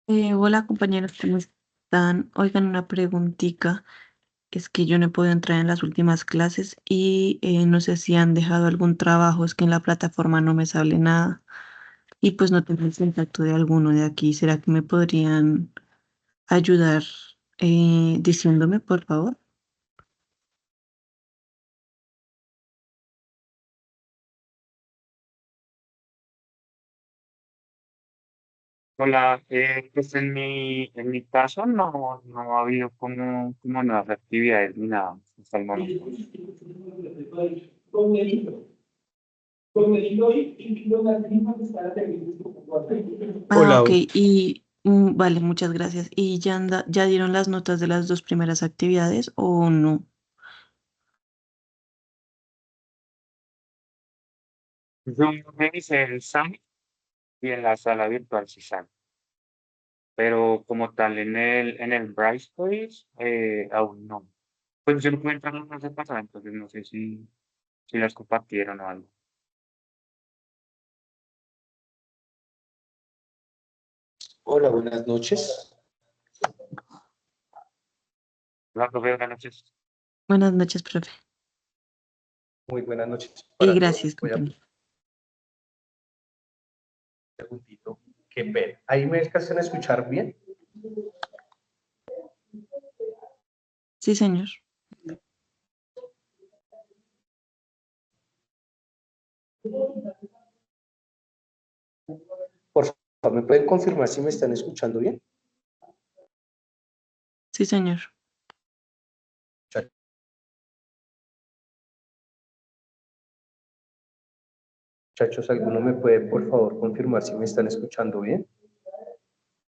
Hola compañeros, ¿cómo están? Oigan, una preguntita. Es que yo no he podido entrar en las últimas clases y no sé si han dejado algún trabajo, es que en la plataforma no me sale nada y pues no tengo el contacto de alguno de aquí. ¿Será que me podrían ayudar diciéndome, por favor? Hola, pues en mi caso no ha habido como nuevas actividades ni nada hasta el momento. Ah, Hola, ok, y vale, muchas gracias. ¿Y ya dieron las notas de las dos primeras actividades o no? Yo revisé el SAM y en la sala virtual sí sale, pero como tal en el Brightspace aún no. Pues yo no puedo entrar en ese pasado, entonces no sé si las compartieron o algo. hola, buenas noches. La profe, buenas noches. Buenas noches, profe. Muy buenas noches Y para todos. gracias, Voy a compañero. un segundito. Qué pena. ¿Ahí me alcanzan a escuchar bien? Sí, señor. Por favor, ¿me pueden confirmar si me están escuchando bien? Sí, señor. Muchachos, ¿alguno me puede, por favor, confirmar si me están escuchando bien?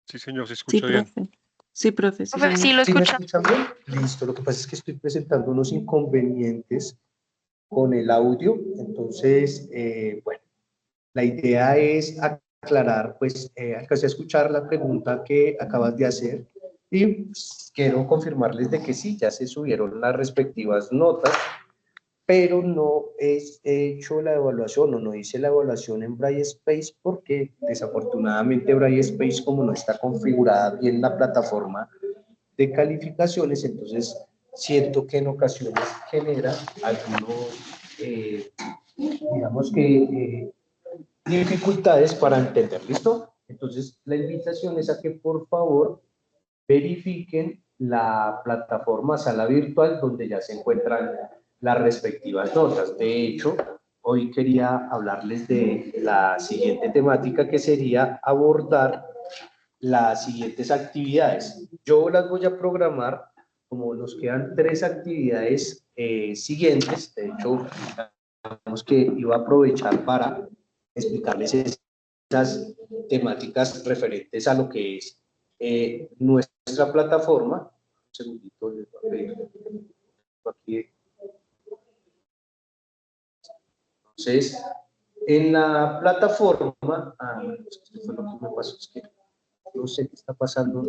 Sí, señor, se Sí, escucha bien. profe. Sí, profe, sí, Profe, señor. sí lo ¿Sí me escucha. escuchan bien? Listo. Lo que pasa es que estoy presentando unos inconvenientes con el audio. Entonces, bueno, la idea es aclarar, pues alcancé a escuchar la pregunta que acabas de hacer y pues, quiero confirmarles de que sí, ya se subieron las respectivas notas, pero no es hecho la evaluación o no hice la evaluación en Brightspace porque desafortunadamente Brightspace como no está configurada bien la plataforma de calificaciones, entonces siento que en ocasiones genera algunos, digamos que dificultades para entender, ¿listo? Entonces, la invitación es a que por favor verifiquen la plataforma sala virtual donde ya se encuentran las respectivas notas. De hecho, hoy quería hablarles de la siguiente temática que sería abordar las siguientes actividades. Yo las voy a programar como nos quedan tres actividades siguientes. De hecho, digamos que iba a aprovechar para explicarles esas temáticas referentes a lo que es nuestra plataforma. Un segundito, les voy a pedir aquí. Entonces, en la plataforma, esto fue lo que me pasó, es que no sé qué está pasando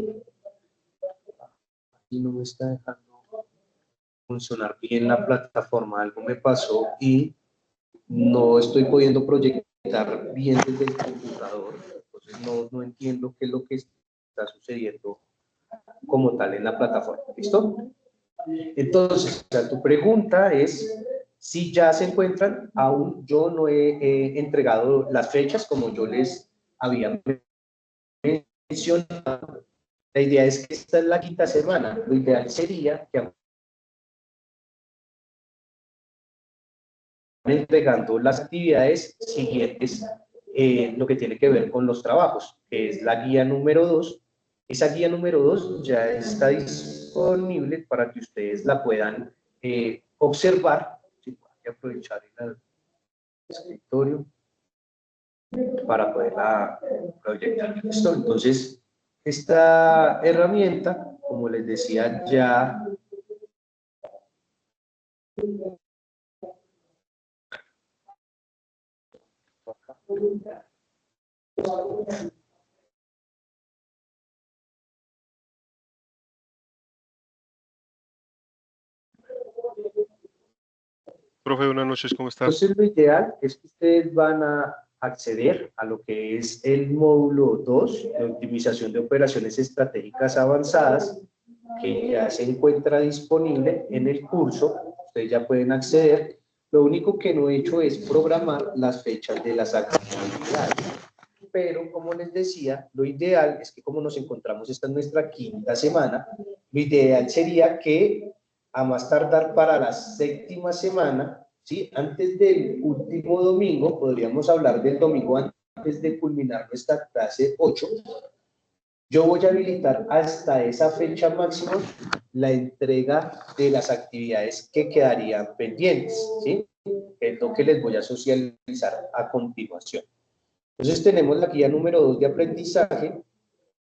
y no me está dejando funcionar bien la plataforma, algo me pasó y no estoy pudiendo proyectar bien desde el computador, entonces no entiendo qué es lo que está sucediendo como tal en la plataforma. ¿Listo? Entonces, tu pregunta es Si ya se encuentran, aún yo no he entregado las fechas como yo les había mencionado. La idea es que esta es la quinta semana. Lo ideal sería que entregando las actividades siguientes, lo que tiene que ver con los trabajos, que es la guía número 2. Esa guía número 2 ya está disponible para que ustedes la puedan observar. Sí, voy a aprovechar el escritorio para poderla proyectar. ¿Listo? Entonces, esta herramienta, como les decía, ya Profe, buenas noches, ¿cómo está? entonces lo ideal es que ustedes van a acceder a lo que es el módulo 2 de optimización de operaciones estratégicas avanzadas, que ya se encuentra disponible en el curso. Ustedes ya pueden acceder. Lo único que no he hecho es programar las fechas de las actividades. Pero como les decía, lo ideal es que como nos encontramos, esta es nuestra quinta semana, lo ideal sería que a más tardar para la séptima semana, ¿sí? Antes del último domingo, podríamos hablar del domingo antes de culminar nuestra clase 8, yo voy a habilitar hasta esa fecha máxima la entrega de las actividades que quedarían pendientes, ¿sí? Es lo que les voy a socializar a continuación. Entonces tenemos la guía número 2 de aprendizaje,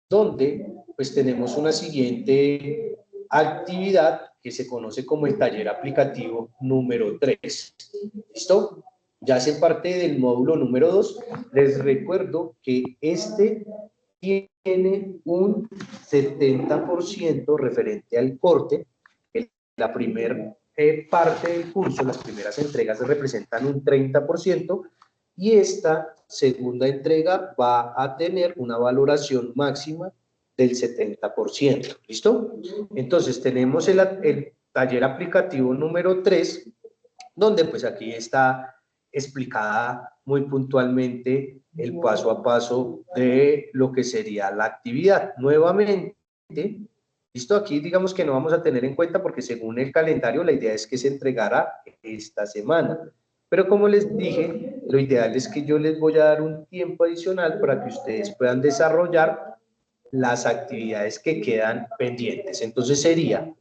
donde pues tenemos una siguiente actividad que se conoce como el taller aplicativo número 3. ¿Listo? Ya hacen parte del módulo número 2. Les recuerdo que este tiene un 70% referente al corte. La primera parte del curso, las primeras entregas representan un 30%, y esta segunda entrega va a tener una valoración máxima del 70%. ¿Listo? Entonces tenemos el taller aplicativo número 3, donde pues aquí está explicada muy puntualmente el paso a paso de lo que sería la actividad. Nuevamente, listo, aquí digamos que no vamos a tener en cuenta porque según el calendario la idea es que se entregara esta semana. Pero como les dije, lo ideal es que yo les voy a dar un tiempo adicional para que ustedes puedan desarrollar las actividades que quedan pendientes. Entonces sería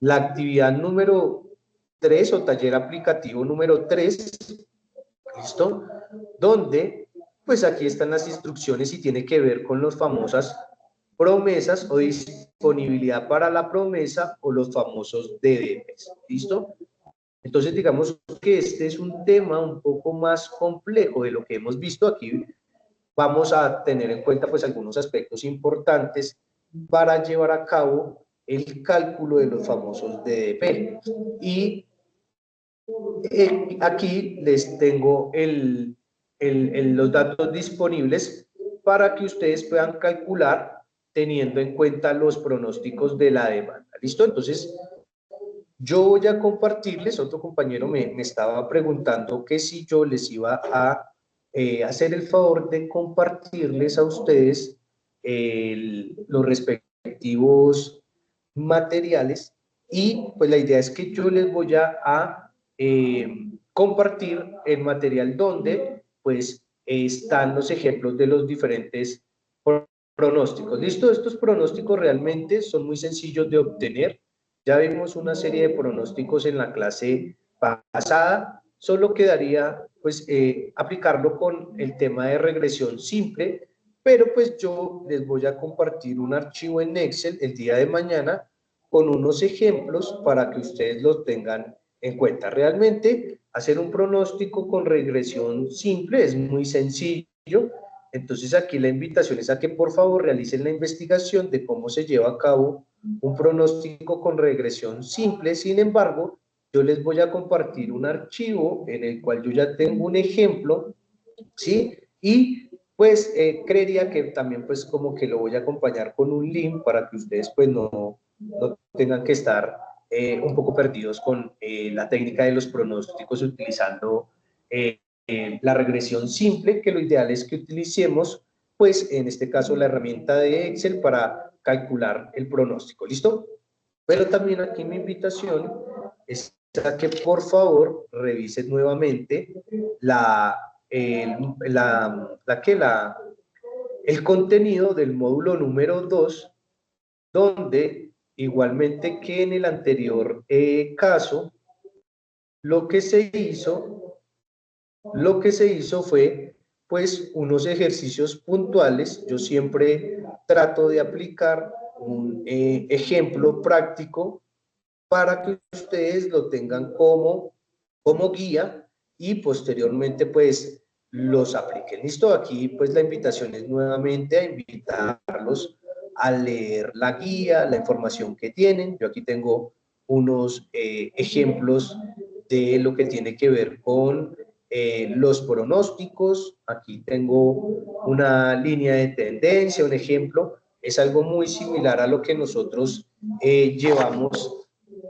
la actividad número 3 o taller aplicativo número 3, ¿listo? Donde, pues aquí están las instrucciones y tiene que ver con las famosas promesas o disponibilidad para la promesa o los famosos DDPs, ¿listo? Entonces, digamos que este es un tema un poco más complejo de lo que hemos visto aquí. Vamos a tener en cuenta pues algunos aspectos importantes para llevar a cabo el cálculo de los famosos DDP. Y aquí les tengo los datos disponibles para que ustedes puedan calcular teniendo en cuenta los pronósticos de la demanda. ¿Listo? Entonces, yo voy a compartirles, otro compañero me estaba preguntando que si yo les iba a hacer el favor de compartirles a ustedes los respectivos materiales, y pues la idea es que yo les voy a compartir el material donde pues están los ejemplos de los diferentes pronósticos. ¿Listo? Estos pronósticos realmente son muy sencillos de obtener. Ya vimos una serie de pronósticos en la clase pasada, solo quedaría pues aplicarlo con el tema de regresión simple, pero pues yo les voy a compartir un archivo en Excel el día de mañana con unos ejemplos para que ustedes los tengan en cuenta. Realmente hacer un pronóstico con regresión simple es muy sencillo. Entonces aquí la invitación es a que por favor realicen la investigación de cómo se lleva a cabo un pronóstico con regresión simple. Sin embargo, yo les voy a compartir un archivo en el cual yo ya tengo un ejemplo, ¿sí? Y pues creería que también pues como que lo voy a acompañar con un link para que ustedes pues no tengan que estar un poco perdidos con la técnica de los pronósticos utilizando la regresión simple, que lo ideal es que utilicemos, pues en este caso, la herramienta de Excel para calcular el pronóstico. ¿Listo? Pero también aquí mi invitación es a que por favor revisen nuevamente el contenido del módulo número 2, donde igualmente que en el anterior caso, lo que se hizo fue pues unos ejercicios puntuales. Yo siempre trato de aplicar un ejemplo práctico para que ustedes lo tengan como guía y posteriormente pues los apliquen. Listo, aquí pues la invitación es nuevamente a invitarlos a leer la guía, la información que tienen. Yo aquí tengo unos ejemplos de lo que tiene que ver con los pronósticos. Aquí tengo una línea de tendencia, un ejemplo. Es algo muy similar a lo que nosotros llevamos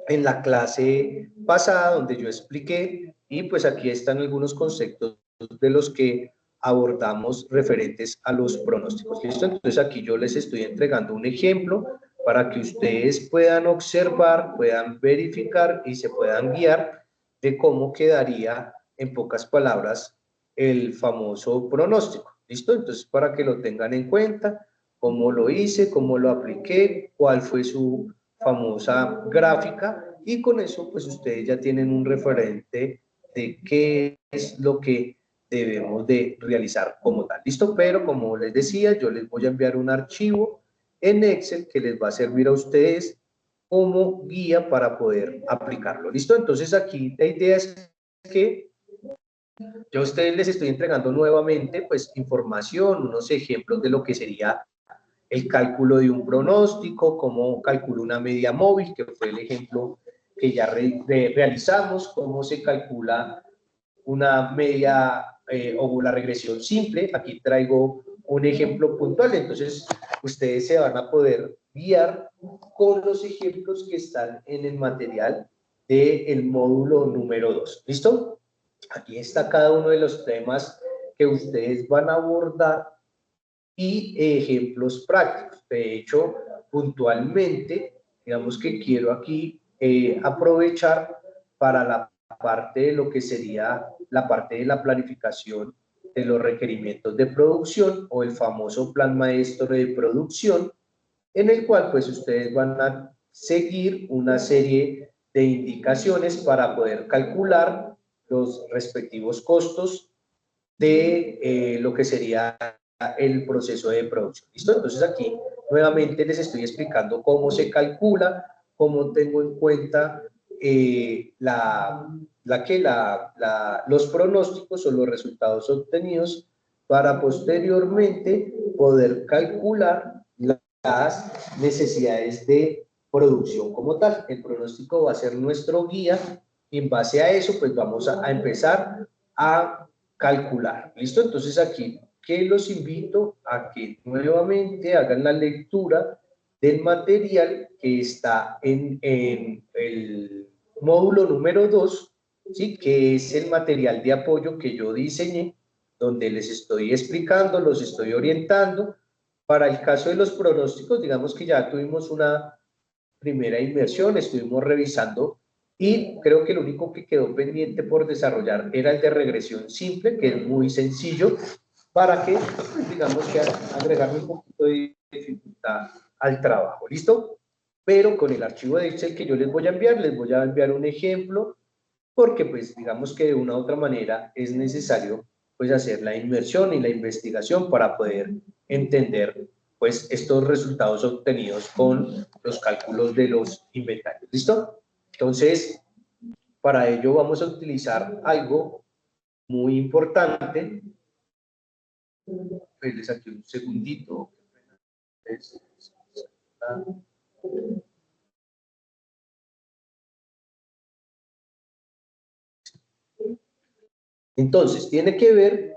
en la clase pasada, donde yo expliqué, y pues aquí están algunos conceptos de los que abordamos referentes a los pronósticos. ¿Listo? Entonces aquí yo les estoy entregando un ejemplo para que ustedes puedan observar, puedan verificar y se puedan guiar de cómo quedaría, en pocas palabras, el famoso pronóstico. ¿Listo? Entonces, para que lo tengan en cuenta, cómo lo hice, cómo lo apliqué, cuál fue su famosa gráfica, y con eso pues ustedes ya tienen un referente de qué es lo que debemos de realizar como tal. ¿Listo? Pero como les decía, yo les voy a enviar un archivo en Excel que les va a servir a ustedes como guía para poder aplicarlo. ¿Listo? Entonces aquí la idea es que yo a ustedes les estoy entregando nuevamente pues información, unos ejemplos de lo que sería el cálculo de un pronóstico, cómo calculo una media móvil, que fue el ejemplo que ya realizamos, cómo se calcula una media o la regresión simple. Aquí traigo un ejemplo puntual, entonces ustedes se van a poder guiar con los ejemplos que están en el material del módulo número 2. ¿Listo? Aquí está cada uno de los temas que ustedes van a abordar y ejemplos prácticos. De hecho, puntualmente, digamos que quiero aquí aprovechar para la parte de lo que sería la parte de la planificación de los requerimientos de producción o el famoso plan maestro de producción, en el cual pues ustedes van a seguir una serie de indicaciones para poder calcular los respectivos costos de lo que sería el proceso de producción. ¿Listo? Entonces aquí nuevamente les estoy explicando cómo se calcula, cómo tengo en cuenta los pronósticos o los resultados obtenidos para posteriormente poder calcular las necesidades de producción como tal. El pronóstico va a ser nuestro guía y en base a eso pues vamos a empezar a calcular. ¿Listo? Entonces aquí que los invito a que nuevamente hagan la lectura del material que está en el módulo número 2, ¿sí? Que es el material de apoyo que yo diseñé, donde les estoy explicando, los estoy orientando. Para el caso de los pronósticos, digamos que ya tuvimos una primera inversión, estuvimos revisando y creo que lo único que quedó pendiente por desarrollar era el de regresión simple, que es muy sencillo, para que, pues, digamos que agregarle un poquito de dificultad al trabajo. ¿Listo? Pero con el archivo de Excel que yo les voy a enviar un ejemplo, porque pues digamos que de una u otra manera es necesario pues hacer la inmersión y la investigación para poder entender pues estos resultados obtenidos con los cálculos de los inventarios. ¿Listo? Entonces, para ello vamos a utilizar algo muy importante. Les aquí un segundito. Entonces, tiene que ver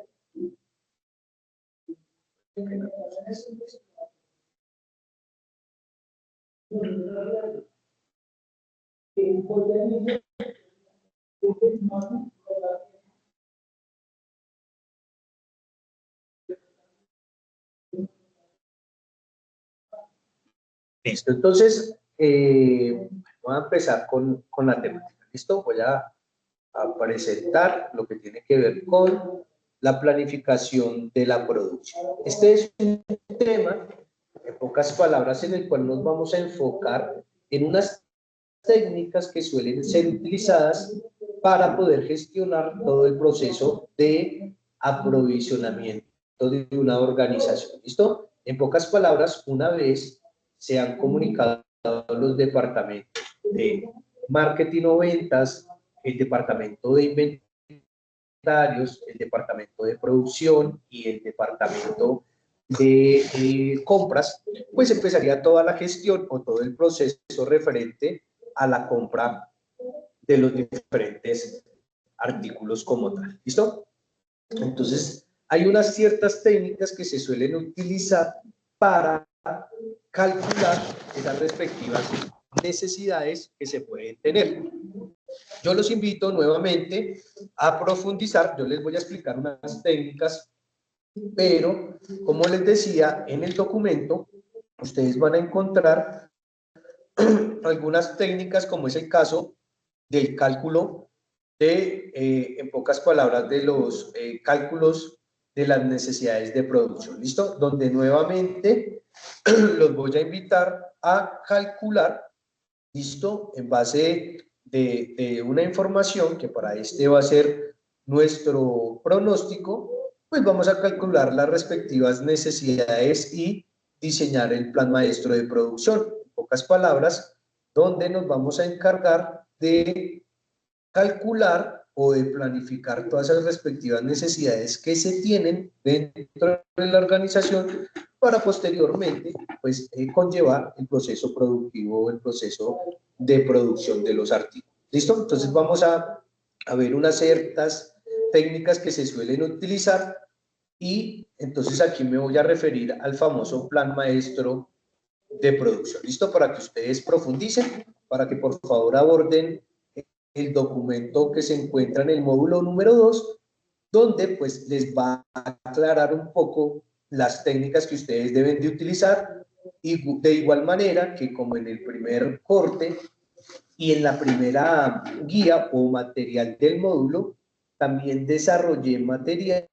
Listo, entonces voy a empezar con la temática. Listo, voy a presentar lo que tiene que ver con la planificación de la producción. Este es un tema, en pocas palabras, en el cual nos vamos a enfocar en unas técnicas que suelen ser utilizadas para poder gestionar todo el proceso de aprovisionamiento de una organización. ¿Listo? En pocas palabras, una vez se han comunicado los departamentos de marketing o ventas, el departamento de inventarios, el departamento de producción y el departamento de compras, pues empezaría toda la gestión o todo el proceso referente a la compra de los diferentes artículos como tal. ¿Listo? Entonces, hay unas ciertas técnicas que se suelen utilizar para calcular esas respectivas necesidades que se pueden tener. Yo los invito nuevamente a profundizar. Yo les voy a explicar unas técnicas, pero como les decía, en el documento ustedes van a encontrar algunas técnicas, como es el caso del cálculo de, en pocas palabras, de los cálculos de las necesidades de producción. ¿Listo? Donde nuevamente los voy a invitar a calcular, ¿listo? En base de una información que para este va a ser nuestro pronóstico, pues vamos a calcular las respectivas necesidades y diseñar el plan maestro de producción. En pocas palabras, donde nos vamos a encargar de calcular o de planificar todas esas respectivas necesidades que se tienen dentro de la organización para posteriormente pues, conllevar el proceso productivo, el proceso de producción de los artículos. ¿Listo? Entonces vamos a ver unas ciertas técnicas que se suelen utilizar y entonces aquí me voy a referir al famoso plan maestro de producción. ¿Listo? Para que ustedes profundicen, para que por favor aborden el documento que se encuentra en el módulo número 2, donde pues les va a aclarar un poco las técnicas que ustedes deben de utilizar y de igual manera que como en el primer corte y en la primera guía o material del módulo, también desarrollé material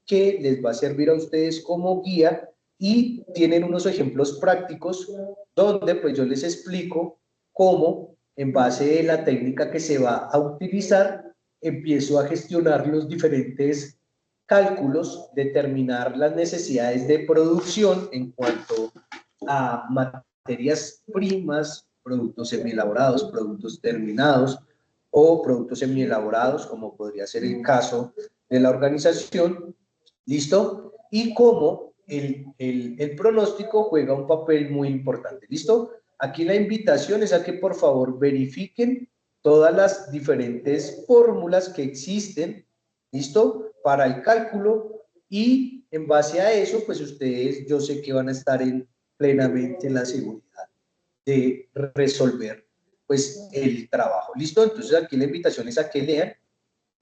que les va a servir a ustedes como guía y tienen unos ejemplos prácticos donde pues yo les explico cómo en base de la técnica que se va a utilizar empiezo a gestionar los diferentes cálculos, determinar las necesidades de producción en cuanto a materias primas, productos semielaborados, productos terminados o productos semielaborados, como podría ser el caso de la organización, ¿listo? Y cómo el pronóstico juega un papel muy importante, ¿listo? Aquí la invitación es a que por favor verifiquen todas las diferentes fórmulas que existen, ¿listo? Para el cálculo y en base a eso, pues ustedes, yo sé que van a estar plenamente en la seguridad de resolver, pues, el trabajo, ¿listo? Entonces aquí la invitación es a que lean.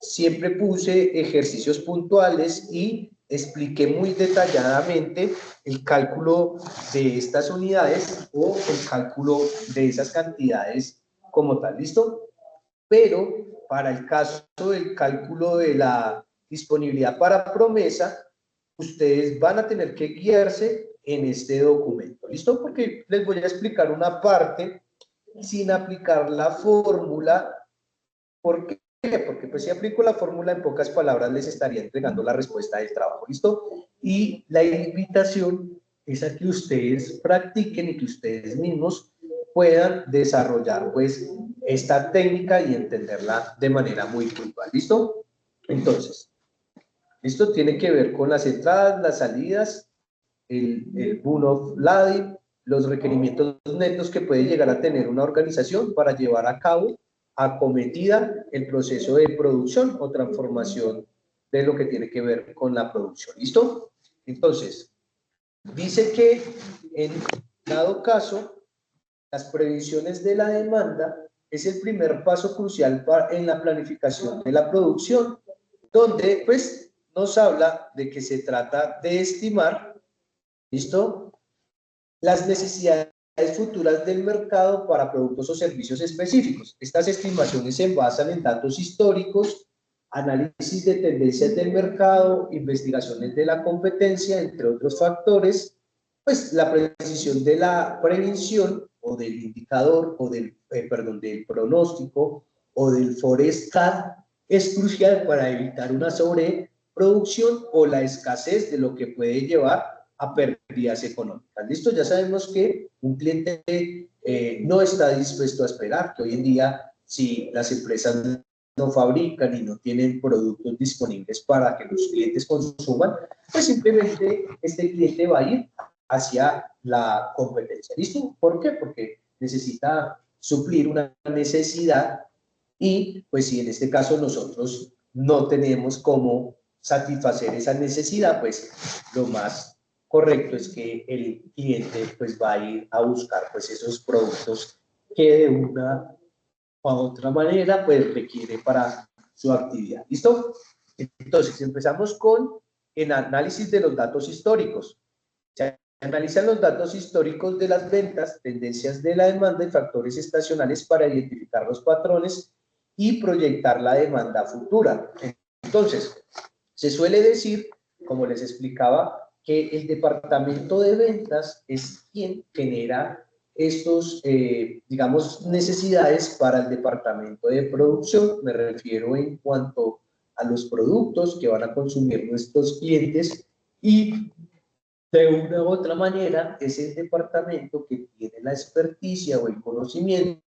Siempre puse ejercicios puntuales y expliqué muy detalladamente el cálculo de estas unidades o el cálculo de esas cantidades como tal, ¿listo? Pero para el caso del cálculo de la disponibilidad para promesa, ustedes van a tener que guiarse en este documento, ¿listo? Porque les voy a explicar una parte sin aplicar la fórmula. ¿Por qué? Porque pues si aplico la fórmula en pocas palabras les estaría entregando la respuesta del trabajo, ¿listo? Y la invitación es a que ustedes practiquen y que ustedes mismos puedan desarrollar pues esta técnica y entenderla de manera muy puntual, ¿listo? Entonces, esto tiene que ver con las entradas, las salidas, el Boon of Lading, los requerimientos netos que puede llegar a tener una organización para llevar a cabo acometida el proceso de producción o transformación de lo que tiene que ver con la producción. ¿Listo? Entonces, dice que en dado caso, las previsiones de la demanda es el primer paso crucial en la planificación de la producción, donde pues nos habla de que se trata de estimar, ¿listo?, las necesidades futuras del mercado para productos o servicios específicos. Estas estimaciones se basan en datos históricos, análisis de tendencias del mercado, investigaciones de la competencia, entre otros factores. Pues la precisión de la prevención o del indicador o del pronóstico o del forecast es crucial para evitar una sobreproducción o la escasez de lo que puede llevar a pérdidas económicas. Listo, ya sabemos que un cliente no está dispuesto a esperar, que hoy en día si las empresas no fabrican y no tienen productos disponibles para que los clientes consuman, pues simplemente este cliente va a ir hacia la competencia. ¿Listo? ¿Por qué? Porque necesita suplir una necesidad y pues si en este caso nosotros no tenemos cómo satisfacer esa necesidad, pues lo más correcto es que el cliente pues va a ir a buscar pues esos productos que de una u otra manera pues requiere para su actividad. ¿Listo? Entonces empezamos con el análisis de los datos históricos. Se analizan los datos históricos de las ventas, tendencias de la demanda y factores estacionales para identificar los patrones y proyectar la demanda futura. Entonces, se suele decir, como les explicaba, que el departamento de ventas es quien genera estos, digamos, necesidades para el departamento de producción. Me refiero en cuanto a los productos que van a consumir nuestros clientes y de una u otra manera es el departamento que tiene la experticia o el conocimiento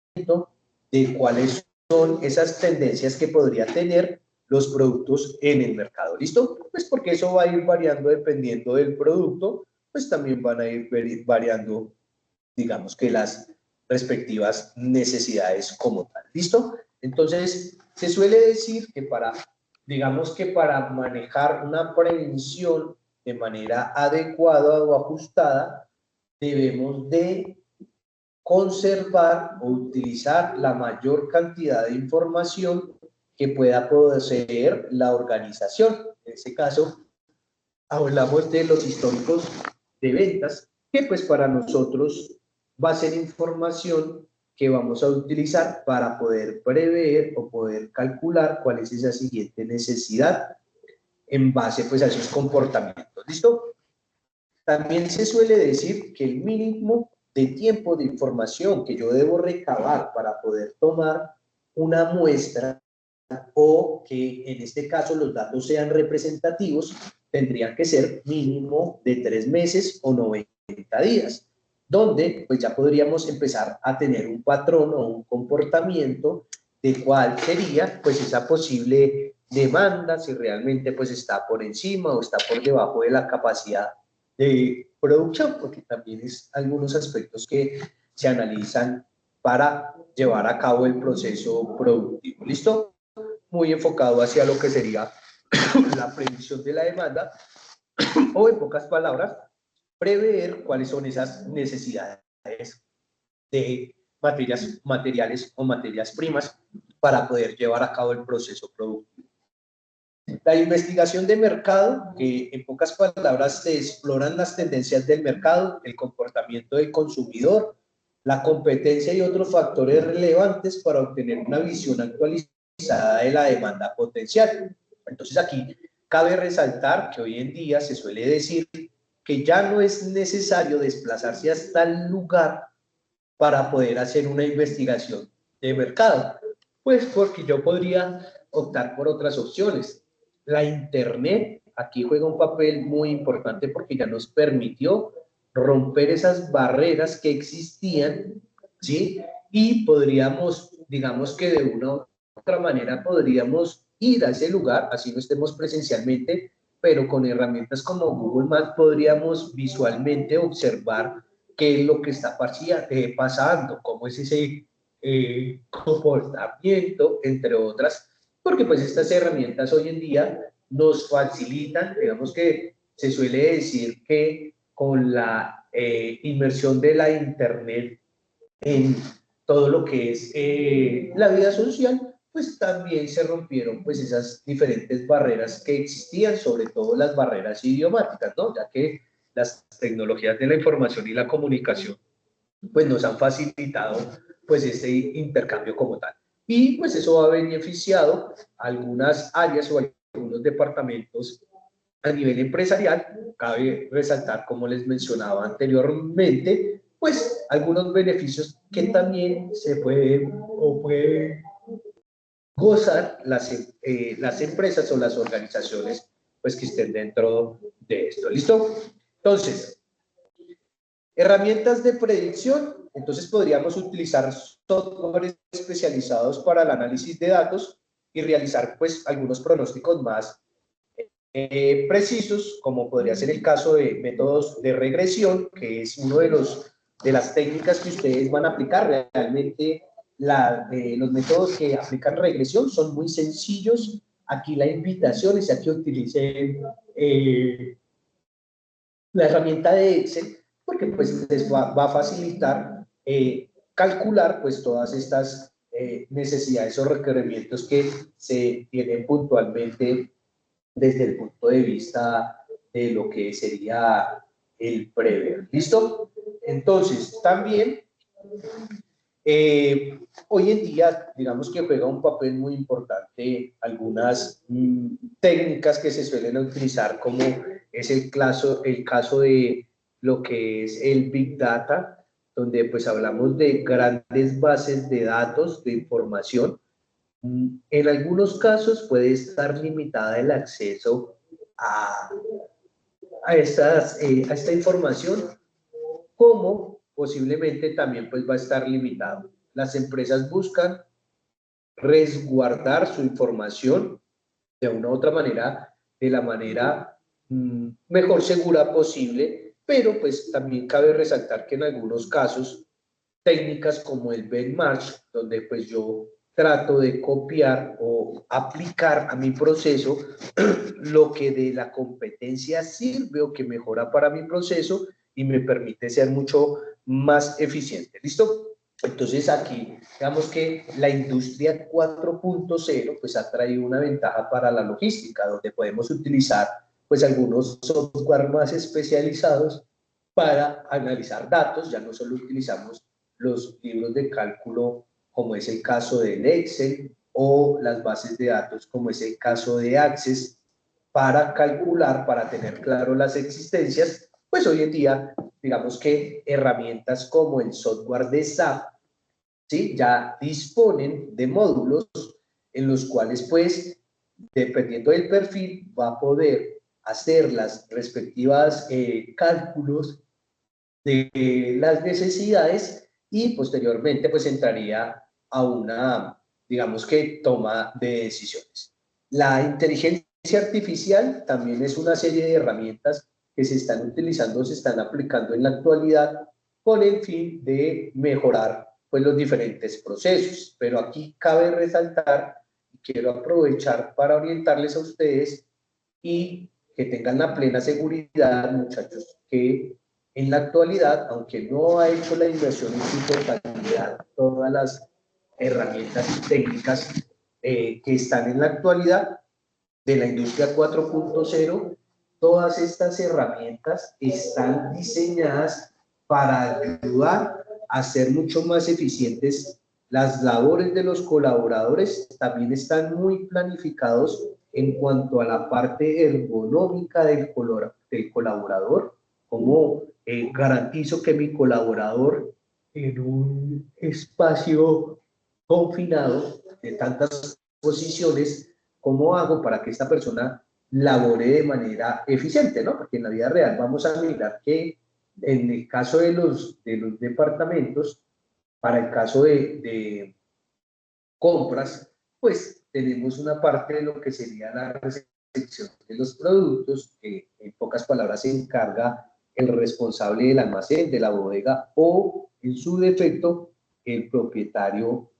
de cuáles son esas tendencias que podría tener los productos en el mercado. ¿Listo? Pues porque eso va a ir variando dependiendo del producto, pues también van a ir variando, digamos que las respectivas necesidades como tal. ¿Listo? Entonces, se suele decir que digamos que para manejar una prevención de manera adecuada o ajustada, debemos de conservar o utilizar la mayor cantidad de información que pueda poseer la organización. En este caso, hablamos de los históricos de ventas, que pues para nosotros va a ser información que vamos a utilizar para poder prever o poder calcular cuál es esa siguiente necesidad en base pues a esos comportamientos. ¿Listo? También se suele decir que el mínimo de tiempo de información que yo debo recabar para poder tomar una muestra o que en este caso los datos sean representativos, tendrían que ser mínimo de 3 meses o 90 días, donde pues ya podríamos empezar a tener un patrón o un comportamiento de cuál sería pues esa posible demanda, si realmente pues está por encima o está por debajo de la capacidad de producción, porque también es algunos aspectos que se analizan para llevar a cabo el proceso productivo. ¿Listo? Muy enfocado hacia lo que sería la predicción de la demanda o, en pocas palabras, prever cuáles son esas necesidades de materiales o materias primas para poder llevar a cabo el proceso productivo. La investigación de mercado, que en pocas palabras se exploran las tendencias del mercado, el comportamiento del consumidor, la competencia y otros factores relevantes para obtener una visión actualizada de la demanda potencial. Entonces aquí cabe resaltar que hoy en día se suele decir que ya no es necesario desplazarse hasta el lugar para poder hacer una investigación de mercado, pues porque yo podría optar por otras opciones. La Internet aquí juega un papel muy importante porque ya nos permitió romper esas barreras que existían, ¿sí? Y podríamos, digamos que de una u otra manera podríamos ir a ese lugar, así no estemos presencialmente, pero con herramientas como Google Maps podríamos visualmente observar qué es lo que está pasando, cómo es ese comportamiento, entre otras, porque pues estas herramientas hoy en día nos facilitan, digamos que se suele decir que con la inmersión de la Internet en todo lo que es la vida social, pues también se rompieron pues esas diferentes barreras que existían, sobre todo las barreras idiomáticas, ¿no? Ya que las tecnologías de la información y la comunicación pues nos han facilitado pues este intercambio como tal. Y pues eso ha beneficiado a algunas áreas o a algunos departamentos a nivel empresarial. Cabe resaltar, como les mencionaba anteriormente, pues algunos beneficios que también se pueden o pueden gozar las empresas o las organizaciones pues que estén dentro de esto. ¿Listo? Entonces, herramientas de predicción. Entonces podríamos utilizar software especializados para el análisis de datos y realizar pues algunos pronósticos más precisos, como podría ser el caso de métodos de regresión, que es uno de las técnicas que ustedes van a aplicar. Realmente los métodos que aplican regresión son muy sencillos. Aquí la invitación es a que utilicen la herramienta de Excel, porque pues les va a facilitar calcular pues todas estas necesidades o requerimientos que se tienen puntualmente desde el punto de vista de lo que sería el prever. ¿Listo? Entonces, también hoy en día, digamos que juega un papel muy importante algunas técnicas que se suelen utilizar, como es el caso de lo que es el Big Data, donde pues hablamos de grandes bases de datos, de información. En algunos casos puede estar limitada el acceso a, a esta información, como posiblemente también pues va a estar limitado. Las empresas buscan resguardar su información de una u otra manera, de la manera mejor segura posible, pero pues también cabe resaltar que en algunos casos técnicas como el benchmark, donde pues yo trato de copiar o aplicar a mi proceso lo que de la competencia sirve o que mejora para mi proceso y me permite ser mucho más eficiente. ¿Listo? Entonces aquí, digamos que la industria 4.0 pues ha traído una ventaja para la logística, donde podemos utilizar pues algunos software más especializados para analizar datos. Ya no solo utilizamos los libros de cálculo, como es el caso del Excel, o las bases de datos, como es el caso de Access, para calcular, para tener claro las existencias. Pues hoy en día, digamos que herramientas como el software de SAP, ¿sí?, ya disponen de módulos en los cuales, pues, dependiendo del perfil, va a poder hacer las respectivas cálculos de las necesidades y posteriormente pues entraría a una, digamos que, toma de decisiones. La inteligencia artificial también es una serie de herramientas que se están utilizando, se están aplicando en la actualidad con el fin de mejorar pues los diferentes procesos. Pero aquí cabe resaltar, y quiero aprovechar para orientarles a ustedes y que tengan la plena seguridad, muchachos, que en la actualidad, aunque no ha hecho la inversión en su totalidad, todas las herramientas y técnicas que están en la actualidad de la industria 4.0, todas estas herramientas están diseñadas para ayudar a ser mucho más eficientes las labores de los colaboradores. También están muy planificados en cuanto a la parte ergonómica del colaborador, cómo garantizo que mi colaborador en un espacio confinado de tantas posiciones, ¿cómo hago para que esta persona labore de manera eficiente, ¿no? Porque en la vida real vamos a mirar que en el caso de los departamentos, para el caso de compras, pues tenemos una parte de lo que sería la recepción de los productos, que en pocas palabras se encarga el responsable del almacén, de la bodega, o en su defecto el propietario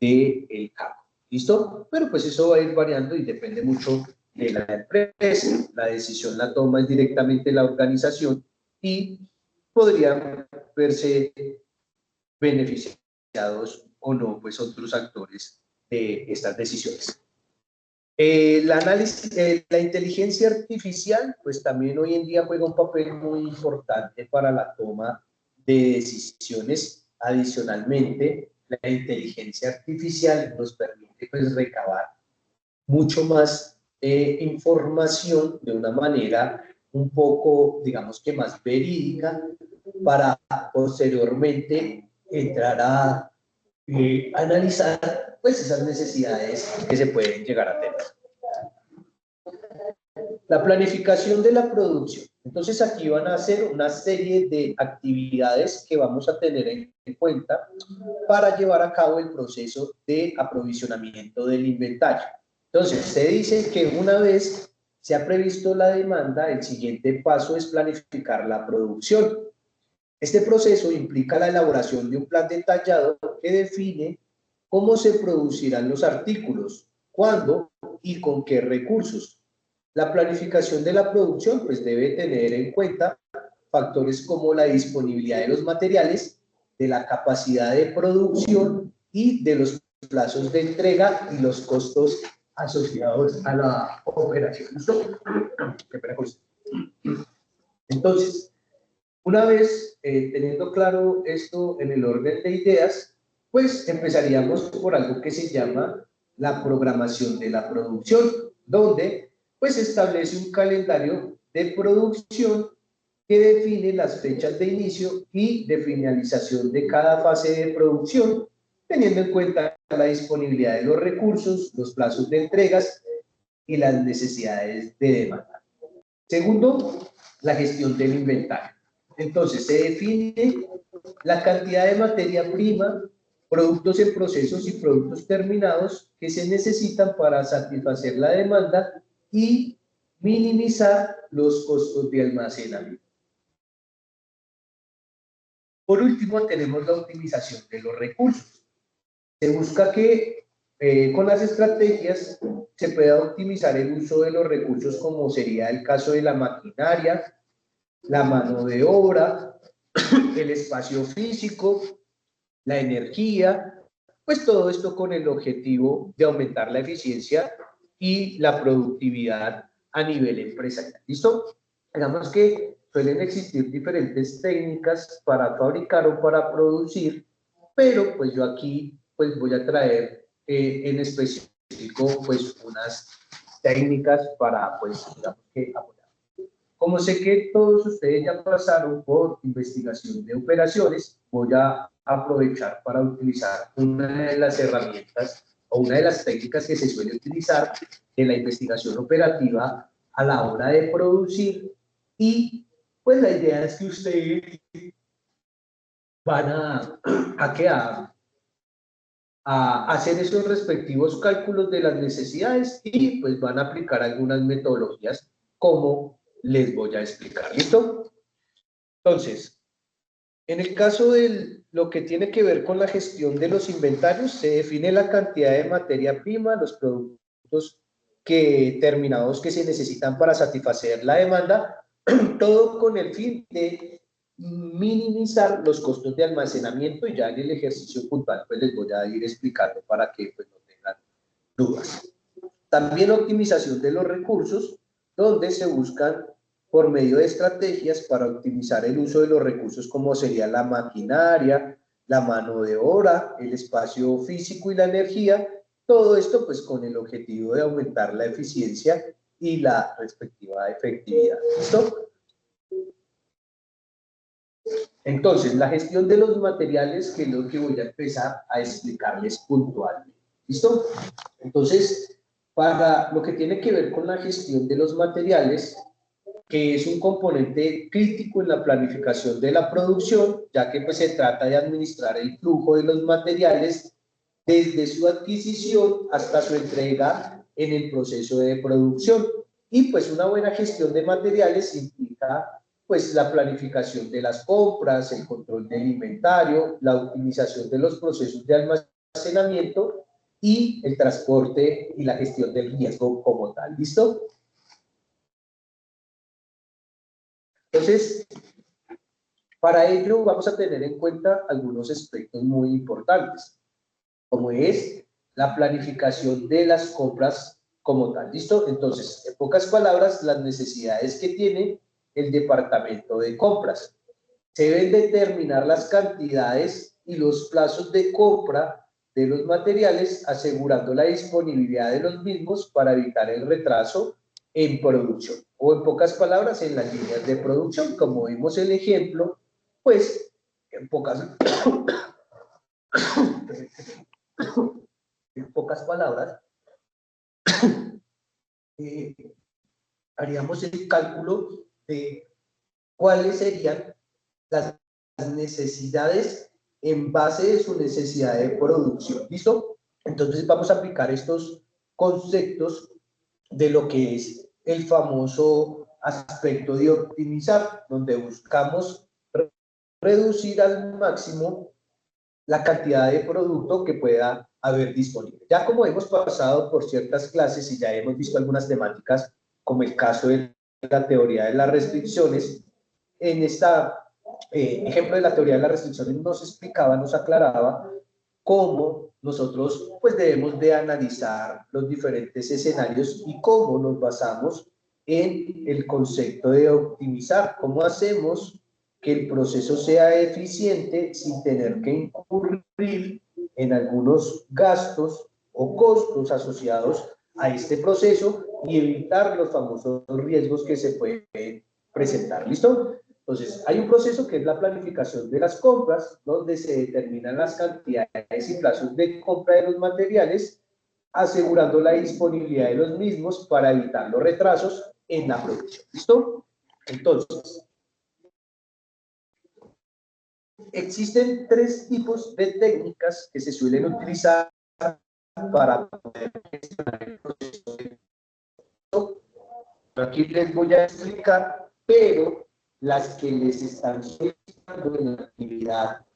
del campo. ¿Listo? Pero pues eso va a ir variando y depende mucho de la empresa. La decisión la toma directamente la organización y podría verse beneficiada beneficiados o no, pues otros actores de estas decisiones. La inteligencia artificial, pues también hoy en día juega un papel muy importante para la toma de decisiones. Adicionalmente, la inteligencia artificial nos permite pues recabar mucho más información de una manera un poco, digamos que más verídica, para posteriormente entrar a analizar pues esas necesidades que se pueden llegar a tener. La planificación de la producción. Entonces aquí van a hacer una serie de actividades que vamos a tener en cuenta para llevar a cabo el proceso de aprovisionamiento del inventario. Entonces se dice que una vez se ha previsto la demanda, el siguiente paso es planificar la producción. Este proceso implica la elaboración de un plan detallado que define cómo se producirán los artículos, cuándo y con qué recursos. La planificación de la producción pues debe tener en cuenta factores como la disponibilidad de los materiales, de la capacidad de producción y de los plazos de entrega y los costos asociados a la operación. ¿Listo? Entonces, una vez teniendo claro esto en el orden de ideas, pues empezaríamos por algo que se llama la programación de la producción, donde pues establece un calendario de producción que define las fechas de inicio y de finalización de cada fase de producción, teniendo en cuenta la disponibilidad de los recursos, los plazos de entregas y las necesidades de demanda. Segundo, la gestión del inventario. Entonces, se define la cantidad de materia prima, productos en procesos y productos terminados que se necesitan para satisfacer la demanda y minimizar los costos de almacenamiento. Por último, tenemos la optimización de los recursos. Se busca que con las estrategias se pueda optimizar el uso de los recursos, como sería el caso de la maquinaria, la mano de obra, el espacio físico, la energía, pues todo esto con el objetivo de aumentar la eficiencia y la productividad a nivel empresarial. ¿Listo? Digamos que suelen existir diferentes técnicas para fabricar o para producir, pero pues yo aquí pues voy a traer en específico pues unas técnicas para pues digamos que apoyar. Como sé que todos ustedes ya pasaron por investigación de operaciones, voy a aprovechar para utilizar una de las herramientas o una de las técnicas que se suele utilizar en la investigación operativa a la hora de producir, y pues la idea es que ustedes van a hacer esos respectivos cálculos de las necesidades y pues van a aplicar algunas metodologías como les voy a explicar. ¿Listo? Entonces, en el caso de lo que tiene que ver con la gestión de los inventarios, se define la cantidad de materia prima, los productos terminados que se necesitan para satisfacer la demanda, todo con el fin de minimizar los costos de almacenamiento, y ya en el ejercicio puntual pues les voy a ir explicando para que pues no tengan dudas. También optimización de los recursos, donde se buscan por medio de estrategias para optimizar el uso de los recursos, como sería la maquinaria, la mano de obra, el espacio físico y la energía, todo esto pues con el objetivo de aumentar la eficiencia y la respectiva efectividad. ¿Listo? Entonces, la gestión de los materiales, que es lo que voy a empezar a explicarles puntualmente. ¿Listo? Entonces, para lo que tiene que ver con la gestión de los materiales, que es un componente crítico en la planificación de la producción, ya que pues, se trata de administrar el flujo de los materiales desde su adquisición hasta su entrega en el proceso de producción. Y pues una buena gestión de materiales implica pues la planificación de las compras, el control del inventario, la optimización de los procesos de almacenamiento y el transporte y la gestión del riesgo como tal. Para ello vamos a tener en cuenta algunos aspectos muy importantes, como es la planificación de las compras como tal. ¿Listo? Entonces, en pocas palabras, las necesidades que tiene el departamento de compras. Se deben determinar las cantidades y los plazos de compra de los materiales, asegurando la disponibilidad de los mismos para evitar el retraso en producción. O en pocas palabras, en las líneas de producción, como vimos el ejemplo, pues en pocas palabras, eh, haríamos el cálculo de cuáles serían las necesidades en base de su necesidad de producción. ¿Listo? Entonces vamos a aplicar estos conceptos de lo que es el famoso aspecto de optimizar, donde buscamos reducir al máximo la cantidad de producto que pueda haber disponible. Ya como hemos pasado por ciertas clases y ya hemos visto algunas temáticas, como el caso de la teoría de las restricciones, en este ejemplo de la teoría de las restricciones nos explicaba, nos aclaraba cómo nosotros pues debemos de analizar los diferentes escenarios y cómo nos basamos en el concepto de optimizar, cómo hacemos que el proceso sea eficiente sin tener que incurrir en algunos gastos o costos asociados a este proceso y evitar los famosos riesgos que se pueden presentar. ¿Listo? Entonces, hay un proceso que es la planificación de las compras, donde se determinan las cantidades y plazos de compra de los materiales, asegurando la disponibilidad de los mismos para evitar los retrasos en la producción. ¿Listo? Entonces, existen tres tipos de técnicas que se suelen utilizar para poder gestionar el proceso. Aquí les voy a explicar, pero las que les están solicitando en la actividad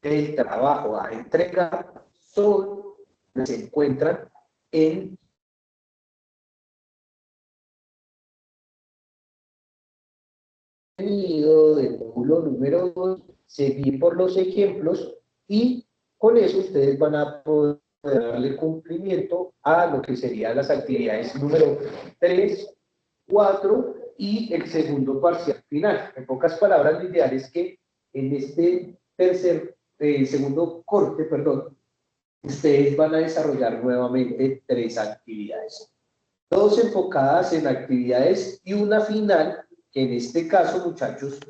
del trabajo a entregar son las que se encuentran en del módulo número 2, seguir por los ejemplos y con eso ustedes van a poder darle cumplimiento a lo que serían las actividades número 3, 4 y el segundo parcial final. En pocas palabras, lo ideal es que en este segundo corte, perdón, ustedes van a desarrollar nuevamente 3 actividades. Todos enfocadas en actividades y una final, que en este caso, muchachos,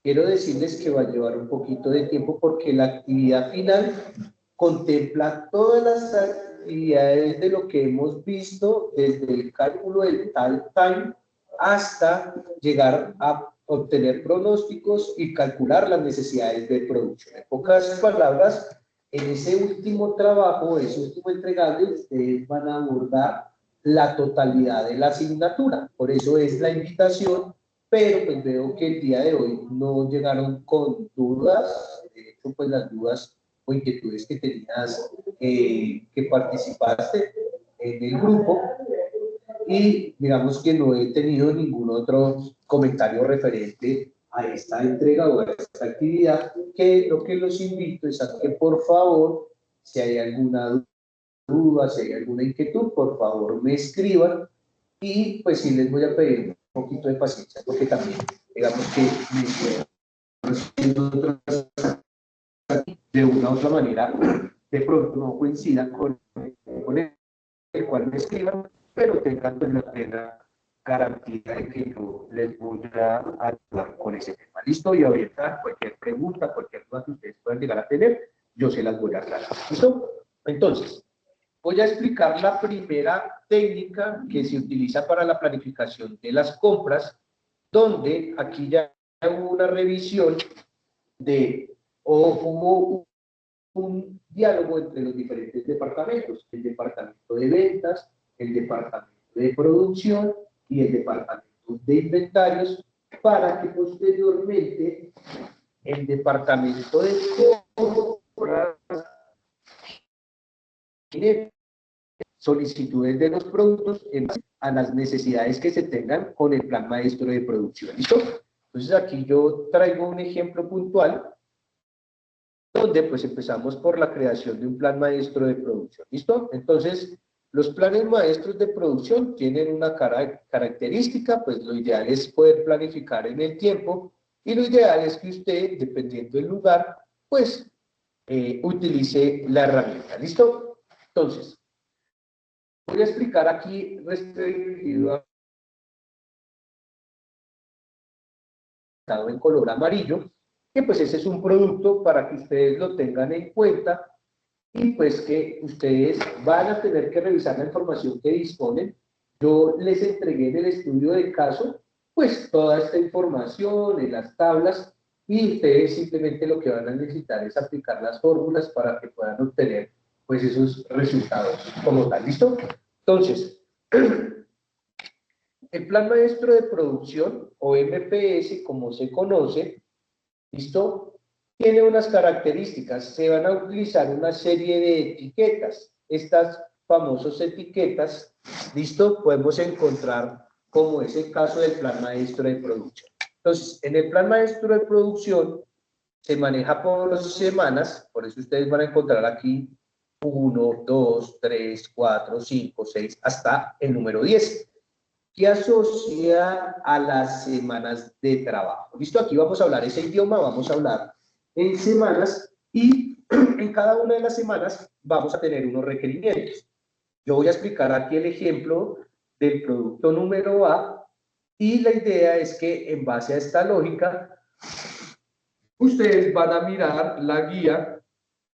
quiero decirles que va a llevar un poquito de tiempo porque la actividad final contempla todas las actividades de lo que hemos visto desde el cálculo del tal time hasta llegar a obtener pronósticos y calcular las necesidades de producción. En pocas palabras, en ese último trabajo, ese último entregable, ustedes van a abordar la totalidad de la asignatura. Por eso es la invitación, pero pues veo que el día de hoy no llegaron con dudas. De hecho, pues las dudas o inquietudes que tenías, que participaste en el grupo, y digamos que no he tenido ningún otro comentario referente a esta entrega o a esta actividad, que lo que los invito es a que por favor, si hay alguna duda, si hay alguna inquietud, por favor me escriban y pues sí les voy a pedir un poquito de paciencia porque también digamos que de una u otra manera de pronto no coincida con el cual me escriban, pero tengan la plena garantía de que yo les voy a ayudar con ese tema. Listo, y ahorita cualquier pregunta, cualquier duda que ustedes puedan llegar a tener, yo se las voy a aclarar. ¿Listo? Entonces, voy a explicar la primera técnica que se utiliza para la planificación de las compras, donde aquí ya hubo una revisión de, o hubo un diálogo entre los diferentes departamentos, el departamento de ventas, el departamento de producción y el departamento de inventarios, para que posteriormente el departamento de compras solicitudes de los productos en base a las necesidades que se tengan con el plan maestro de producción. ¿Listo? Entonces aquí yo traigo un ejemplo puntual donde pues empezamos por la creación de un plan maestro de producción. ¿Listo? Entonces, los planes maestros de producción tienen una característica, pues lo ideal es poder planificar en el tiempo y lo ideal es que usted, dependiendo del lugar, pues utilice la herramienta. ¿Listo? Entonces, voy a explicar aquí respecto en color amarillo, que pues ese es un producto para que ustedes lo tengan en cuenta y pues que ustedes van a tener que revisar la información que disponen. Yo les entregué en el estudio de caso pues toda esta información en las tablas y ustedes simplemente lo que van a necesitar es aplicar las fórmulas para que puedan obtener pues esos resultados como tal. ¿Listo? Entonces, el plan maestro de producción o MPS como se conoce, ¿listo? Tiene unas características. Se van a utilizar una serie de etiquetas. Estas famosas etiquetas, ¿listo? Podemos encontrar como es el caso del plan maestro de producción. Entonces, en el plan maestro de producción se maneja por semanas, por eso ustedes van a encontrar aquí 1, 2, 3, 4, 5, 6, hasta el número 10. Que asocia a las semanas de trabajo. ¿Listo? Aquí vamos a hablar ese idioma, vamos a hablar en semanas y en cada una de las semanas vamos a tener unos requerimientos. Yo voy a explicar aquí el ejemplo del producto número A y la idea es que en base a esta lógica ustedes van a mirar la guía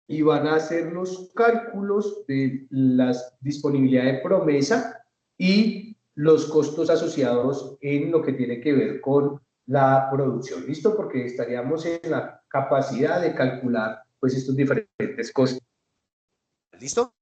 y van a hacer los cálculos de la disponibilidad de promesa y los costos asociados en lo que tiene que ver con la producción. ¿Listo? Porque estaríamos en la capacidad de calcular pues estos diferentes costos. ¿Listo?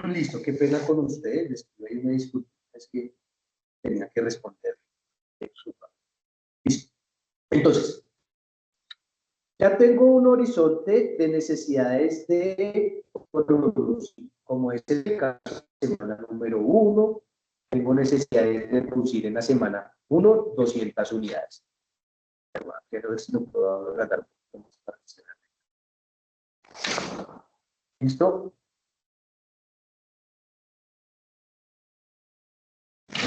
Listo, qué pena con ustedes, les pido una disculpa, es que tenía que responder. Listo. Entonces, ya tengo un horizonte de necesidades de producir, como es el caso de la semana número 1, tengo necesidades de producir en la semana 1, 200 unidades. Quiero ver si lo puedo agarrar. ¿Listo?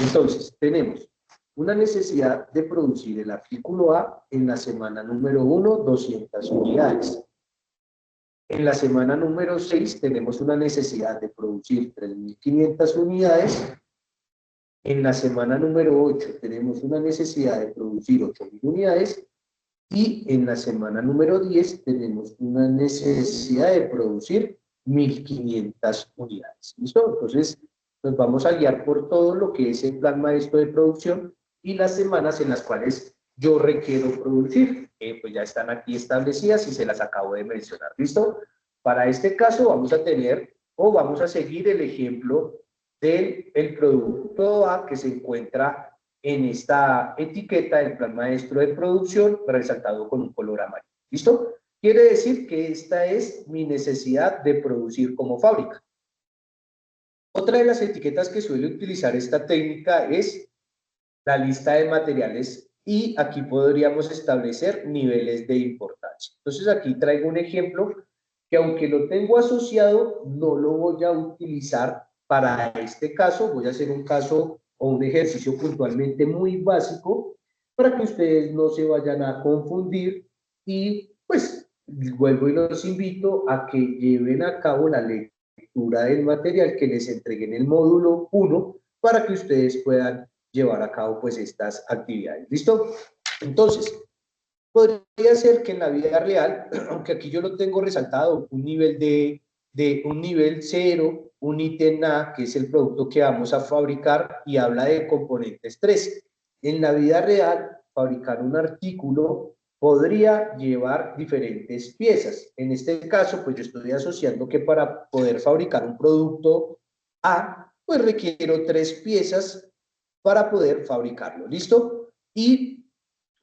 Entonces, tenemos una necesidad de producir el artículo A en la semana número 1, 200 unidades. En la semana número 6 tenemos una necesidad de producir 3.500 unidades. En la semana número 8 tenemos una necesidad de producir 8.000 unidades. Y en la semana número 10 tenemos una necesidad de producir 1.500 unidades. ¿Listo? Entonces, nos vamos a guiar por todo lo que es el plan maestro de producción y las semanas en las cuales yo requiero producir. Pues ya están aquí establecidas y se las acabo de mencionar. ¿Listo? Para este caso vamos a tener o vamos a seguir el ejemplo del producto A que se encuentra en esta etiqueta del plan maestro de producción resaltado con un color amarillo. ¿Listo? Quiere decir que esta es mi necesidad de producir como fábrica. Otra de las etiquetas que suele utilizar esta técnica es la lista de materiales y aquí podríamos establecer niveles de importancia. Entonces aquí traigo un ejemplo que aunque lo tengo asociado, no lo voy a utilizar para este caso. Voy a hacer un caso o un ejercicio puntualmente muy básico para que ustedes no se vayan a confundir y pues vuelvo y los invito a que lleven a cabo la lectura del material que les entregué en el módulo 1 para que ustedes puedan llevar a cabo pues estas actividades. ¿Listo? Entonces, Podría ser que en la vida real, aunque aquí yo lo tengo resaltado, un nivel de un nivel cero, un ítem A, que es el producto que vamos a fabricar, y habla de componentes 3. En la vida real, fabricar un artículo podría llevar diferentes piezas. En este caso, pues yo estoy asociando que para poder fabricar un producto A, pues requiero 3 piezas para poder fabricarlo. ¿Listo? Y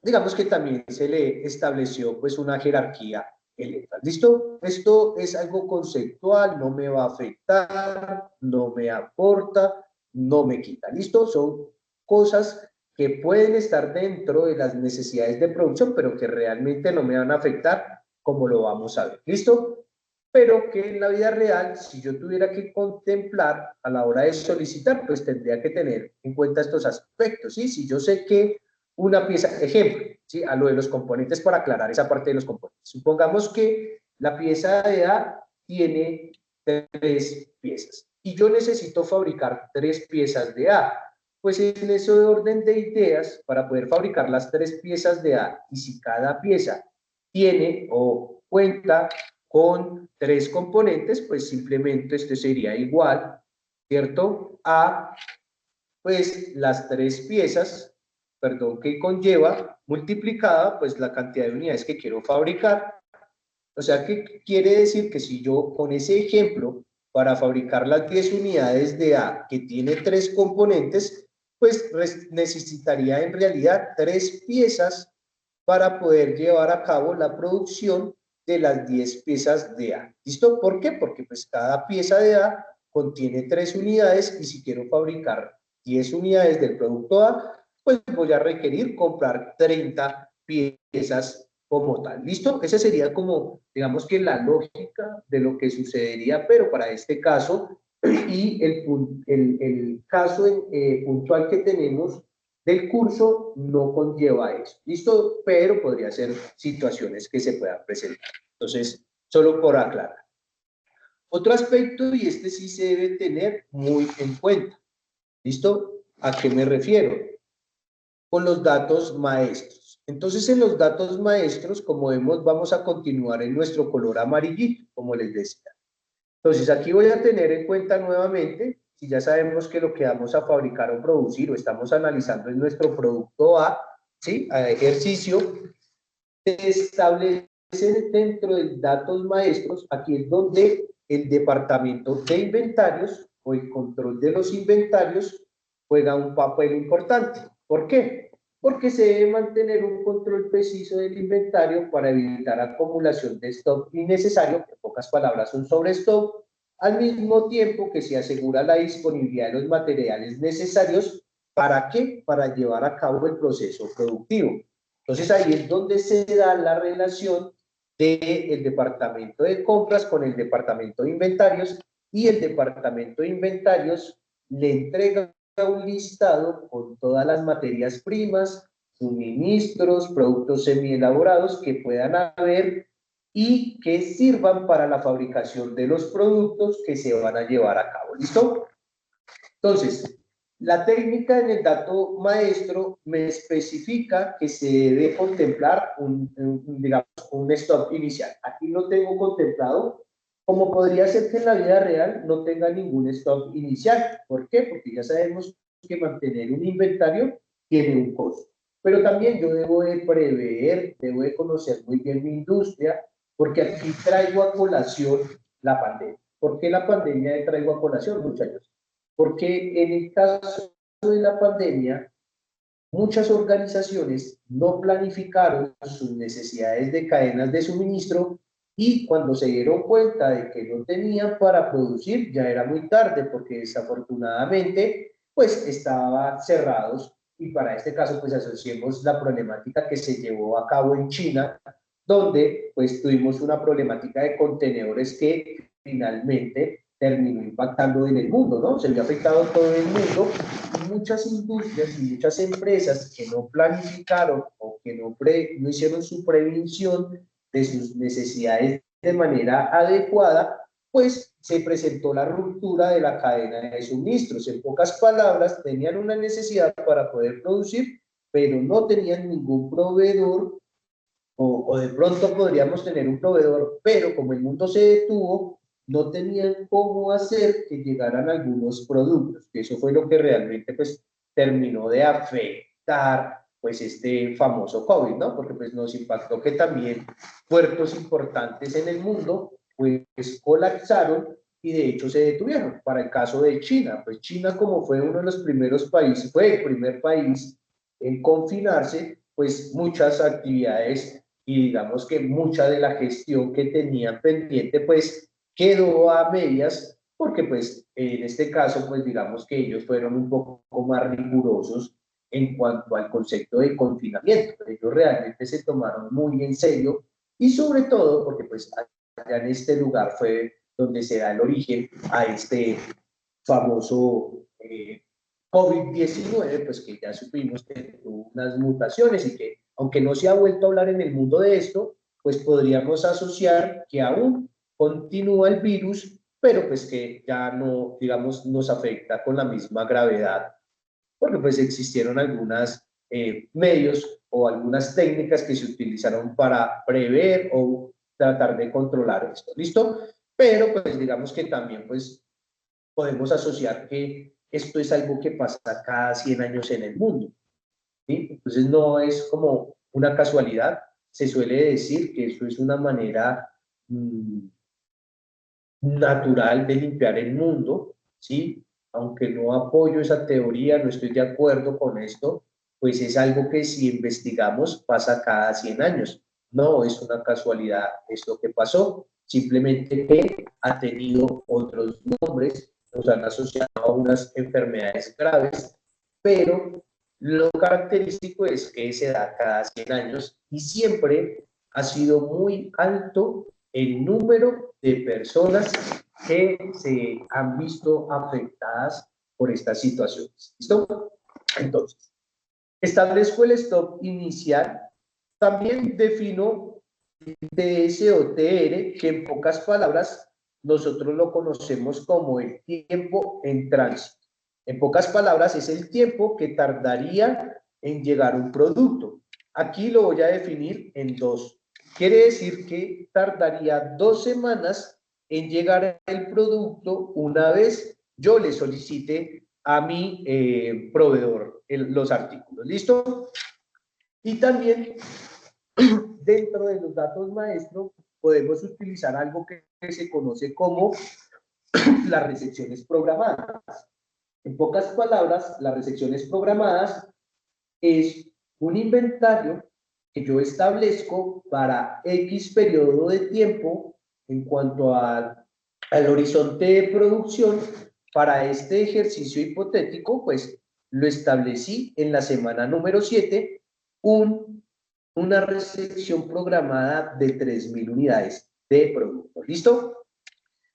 digamos que también se le estableció pues una jerarquía en letras. ¿Listo? Esto es algo conceptual, no me va a afectar, no me aporta, no me quita. ¿Listo? Son cosas que pueden estar dentro de las necesidades de producción, pero que realmente no me van a afectar, como lo vamos a ver. ¿Listo? Pero que en la vida real, si yo tuviera que contemplar a la hora de solicitar, pues tendría que tener en cuenta estos aspectos, ¿sí? Si yo sé que una pieza, ejemplo, ¿sí? A lo de los componentes para aclarar esa parte de los componentes. Supongamos que la pieza de A tiene 3 piezas y yo necesito fabricar 3 piezas de A. Pues en ese orden de ideas, para poder fabricar las 3 piezas de A, y si cada pieza tiene o cuenta con 3 componentes, pues simplemente este sería igual, ¿cierto? A, pues las 3 piezas, perdón, que conlleva, multiplicada, pues la cantidad de unidades que quiero fabricar. O sea, que quiere decir que si yo con ese ejemplo, para fabricar las 10 unidades de A, que tiene 3 componentes, pues necesitaría en realidad 3 piezas para poder llevar a cabo la producción de las 10 piezas de A. ¿Listo? ¿Por qué? Porque pues cada pieza de A contiene 3 unidades y si quiero fabricar 10 unidades del producto A, pues voy a requerir comprar 30 piezas como tal. ¿Listo? Esa sería como, digamos que la lógica de lo que sucedería, pero para este caso y el caso puntual que tenemos del curso no conlleva eso. ¿Listo? Pero podría ser situaciones que se puedan presentar. Entonces, solo por aclarar. Otro aspecto, y este sí se debe tener muy en cuenta. ¿Listo? ¿A qué me refiero? Con los datos maestros. Entonces, en los datos maestros, como vemos, vamos a continuar en nuestro color amarillito, como les decía. Entonces, aquí voy a tener en cuenta nuevamente, si ya sabemos que lo que vamos a fabricar o producir o estamos analizando es nuestro producto A, ¿sí? A ejercicio, se establece dentro de datos maestros, aquí es donde el departamento de inventarios o el control de los inventarios juega un papel importante. ¿Por qué? Porque se debe mantener un control preciso del inventario para evitar acumulación de stock innecesario, que en pocas palabras un sobrestock, al mismo tiempo que se asegura la disponibilidad de los materiales necesarios. ¿Para qué? Para llevar a cabo el proceso productivo. Entonces ahí es donde se da la relación del departamento de compras con el departamento de inventarios y el departamento de inventarios le entrega un listado con todas las materias primas, suministros, productos semielaborados que puedan haber y que sirvan para la fabricación de los productos que se van a llevar a cabo. ¿Listo? Entonces, la técnica en el dato maestro me especifica que se debe contemplar digamos, un stop inicial. Aquí lo tengo contemplado, como podría ser que en la vida real no tenga ningún stop inicial. ¿Por qué? Porque ya sabemos que mantener un inventario tiene un costo. Pero también yo debo de prever, debo de conocer muy bien mi industria, porque aquí traigo a colación la pandemia. ¿Por qué la pandemia traigo a colación, muchachos? Porque en el caso de la pandemia, muchas organizaciones no planificaron sus necesidades de cadenas de suministro y cuando se dieron cuenta de que no tenían para producir, ya era muy tarde porque desafortunadamente pues estaban cerrados y para este caso pues asociemos la problemática que se llevó a cabo en China, donde pues tuvimos una problemática de contenedores que finalmente terminó impactando en el mundo, ¿no? Se vio afectado todo el mundo y muchas industrias y muchas empresas que no planificaron o que no hicieron su prevención de sus necesidades de manera adecuada, pues se presentó la ruptura de la cadena de suministros. En pocas palabras, tenían una necesidad para poder producir, pero no tenían ningún proveedor o de pronto podríamos tener un proveedor, pero como el mundo se detuvo, no tenían cómo hacer que llegaran algunos productos, que eso fue lo que realmente pues terminó de afectar pues este famoso COVID, ¿no? Porque pues nos impactó que también puertos importantes en el mundo pues colapsaron y de hecho se detuvieron. Para el caso de China, pues China como fue uno de los primeros países, fue el primer país en confinarse, pues muchas actividades y digamos que mucha de la gestión que tenían pendiente pues quedó a medias porque pues en este caso pues digamos que ellos fueron un poco más rigurosos en cuanto al concepto de confinamiento. Ellos realmente se tomaron muy en serio y sobre todo porque pues allá en este lugar fue donde se da el origen a este famoso COVID-19, pues que ya supimos que tuvo unas mutaciones y que aunque no se ha vuelto a hablar en el mundo de esto, pues podríamos asociar que aún continúa el virus, pero pues que ya no, digamos, nos afecta con la misma gravedad, porque pues existieron algunos medios o algunas técnicas que se utilizaron para prever o tratar de controlar esto, ¿listo? Pero pues digamos que también pues podemos asociar que esto es algo que pasa cada 100 años en el mundo, ¿sí? Entonces no es como una casualidad, se suele decir que eso es una manera natural de limpiar el mundo, ¿sí? Aunque no apoyo esa teoría, no estoy de acuerdo con esto, pues es algo que si investigamos pasa cada 100 años. No es una casualidad esto que pasó, simplemente que ha tenido otros nombres, nos han asociado a unas enfermedades graves, pero lo característico es que se da cada 100 años y siempre ha sido muy alto el número de personas que se han visto afectadas por estas situaciones. ¿Listo? Entonces, establezco el stop inicial. También defino TS o TR, que en pocas palabras nosotros lo conocemos como el tiempo en tránsito. En pocas palabras, es el tiempo que tardaría en llegar un producto. Aquí lo voy a definir en dos. Quiere decir que tardaría 2 semanas en llegar el producto una vez yo le solicite a mi proveedor los artículos. ¿Listo? Y también dentro de los datos maestros podemos utilizar algo que se conoce como las recepciones programadas. En pocas palabras, las recepciones programadas es un inventario que yo establezco para X periodo de tiempo en cuanto al horizonte de producción. Para este ejercicio hipotético, pues lo establecí en la semana número 7, una recepción programada de 3.000 unidades de producto. ¿Listo?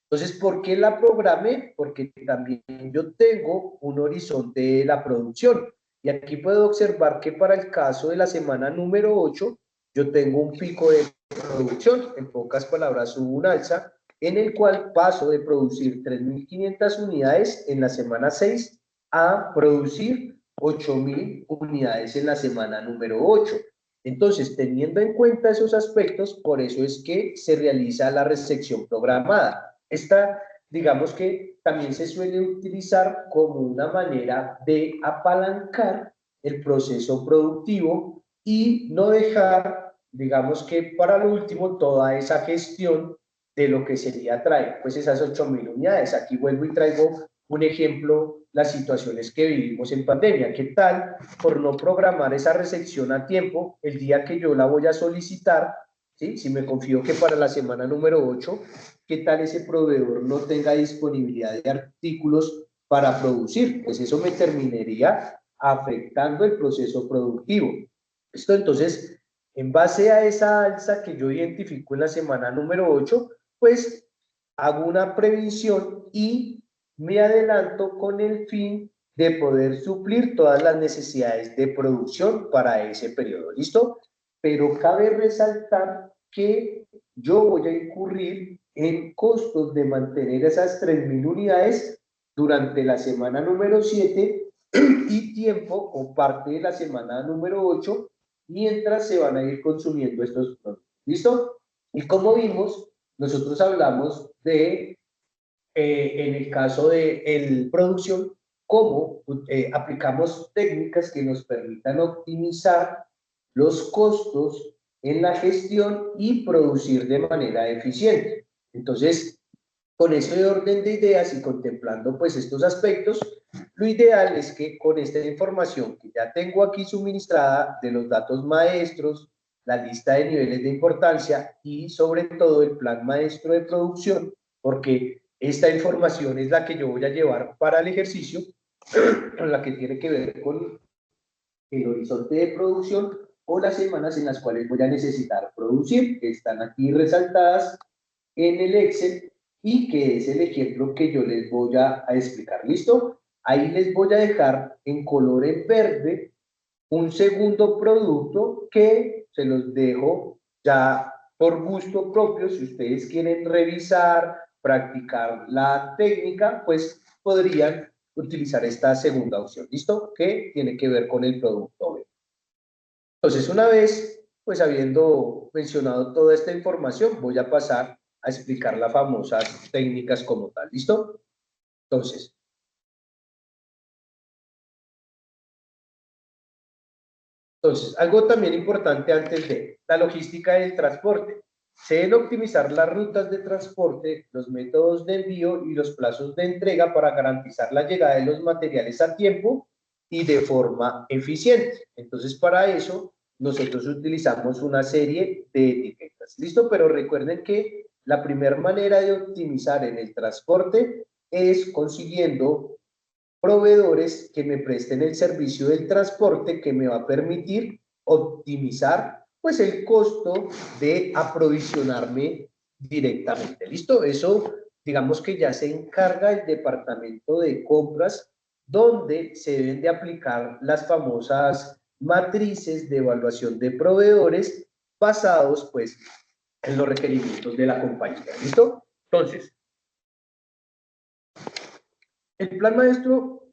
Entonces, ¿por qué la programé? Porque también yo tengo un horizonte de la producción. Y aquí puedo observar que para el caso de la semana número 8, yo tengo un pico de producción. En pocas palabras, hubo un alza en el cual paso de producir 3.500 unidades en la semana 6 a producir 8.000 unidades en la semana número 8. Entonces, teniendo en cuenta esos aspectos, por eso es que se realiza la recepción programada. Esta, digamos que también se suele utilizar como una manera de apalancar el proceso productivo y no dejar, digamos que para lo último, toda esa gestión de lo que sería traer, pues esas 8.000 unidades. Aquí vuelvo y traigo un ejemplo, las situaciones que vivimos en pandemia. ¿Qué tal por no programar esa recepción a tiempo el día que yo la voy a solicitar? ¿Sí? Si me confío que para la semana número 8, ¿qué tal ese proveedor no tenga disponibilidad de artículos para producir? Pues eso me terminaría afectando el proceso productivo. Esto entonces, en base a esa alza que yo identifico en la semana número 8, pues hago una previsión y me adelanto con el fin de poder suplir todas las necesidades de producción para ese periodo. ¿Listo? Pero cabe resaltar que yo voy a incurrir en costos de mantener esas 3.000 unidades durante la semana número 7 y tiempo o parte de la semana número 8 mientras se van a ir consumiendo estos productos. ¿Listo? Y como vimos, nosotros hablamos de, en el caso de producción, cómo aplicamos técnicas que nos permitan optimizar los costos en la gestión y producir de manera eficiente. Entonces, con ese orden de ideas y contemplando pues estos aspectos, lo ideal es que con esta información que ya tengo aquí suministrada de los datos maestros, la lista de niveles de importancia y sobre todo el plan maestro de producción, porque esta información es la que yo voy a llevar para el ejercicio, la que tiene que ver con el horizonte de producción o las semanas en las cuales voy a necesitar producir, que están aquí resaltadas en el Excel y que es el ejemplo que yo les voy a explicar. ¿Listo? Ahí les voy a dejar en color en verde un segundo producto que se los dejo ya por gusto propio. Si ustedes quieren revisar, practicar la técnica, pues podrían utilizar esta segunda opción. ¿Listo? Que tiene que ver con el producto B. Entonces, una vez, pues habiendo mencionado toda esta información, voy a pasar a explicar las famosas técnicas como tal. ¿Listo? Entonces, algo también importante antes de la logística del transporte. Se deben optimizar las rutas de transporte, los métodos de envío y los plazos de entrega para garantizar la llegada de los materiales a tiempo y de forma eficiente. Entonces, para eso, nosotros utilizamos una serie de etiquetas. ¿Listo? Pero recuerden que la primera manera de optimizar en el transporte es consiguiendo proveedores que me presten el servicio del transporte que me va a permitir optimizar pues el costo de aprovisionarme directamente. ¿Listo? Eso digamos que ya se encarga el departamento de compras, donde se deben de aplicar las famosas matrices de evaluación de proveedores basados pues en los requerimientos de la compañía. ¿Listo? Entonces, el plan maestro,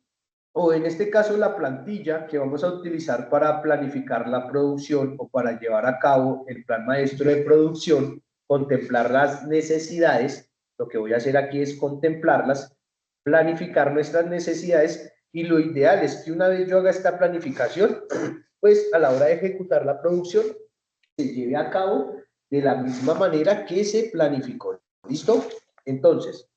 o en este caso la plantilla que vamos a utilizar para planificar la producción o para llevar a cabo el plan maestro de producción, contemplar las necesidades. Lo que voy a hacer aquí es contemplarlas, planificar nuestras necesidades, y lo ideal es que una vez yo haga esta planificación, pues a la hora de ejecutar la producción se lleve a cabo de la misma manera que se planificó. ¿Listo? Entonces,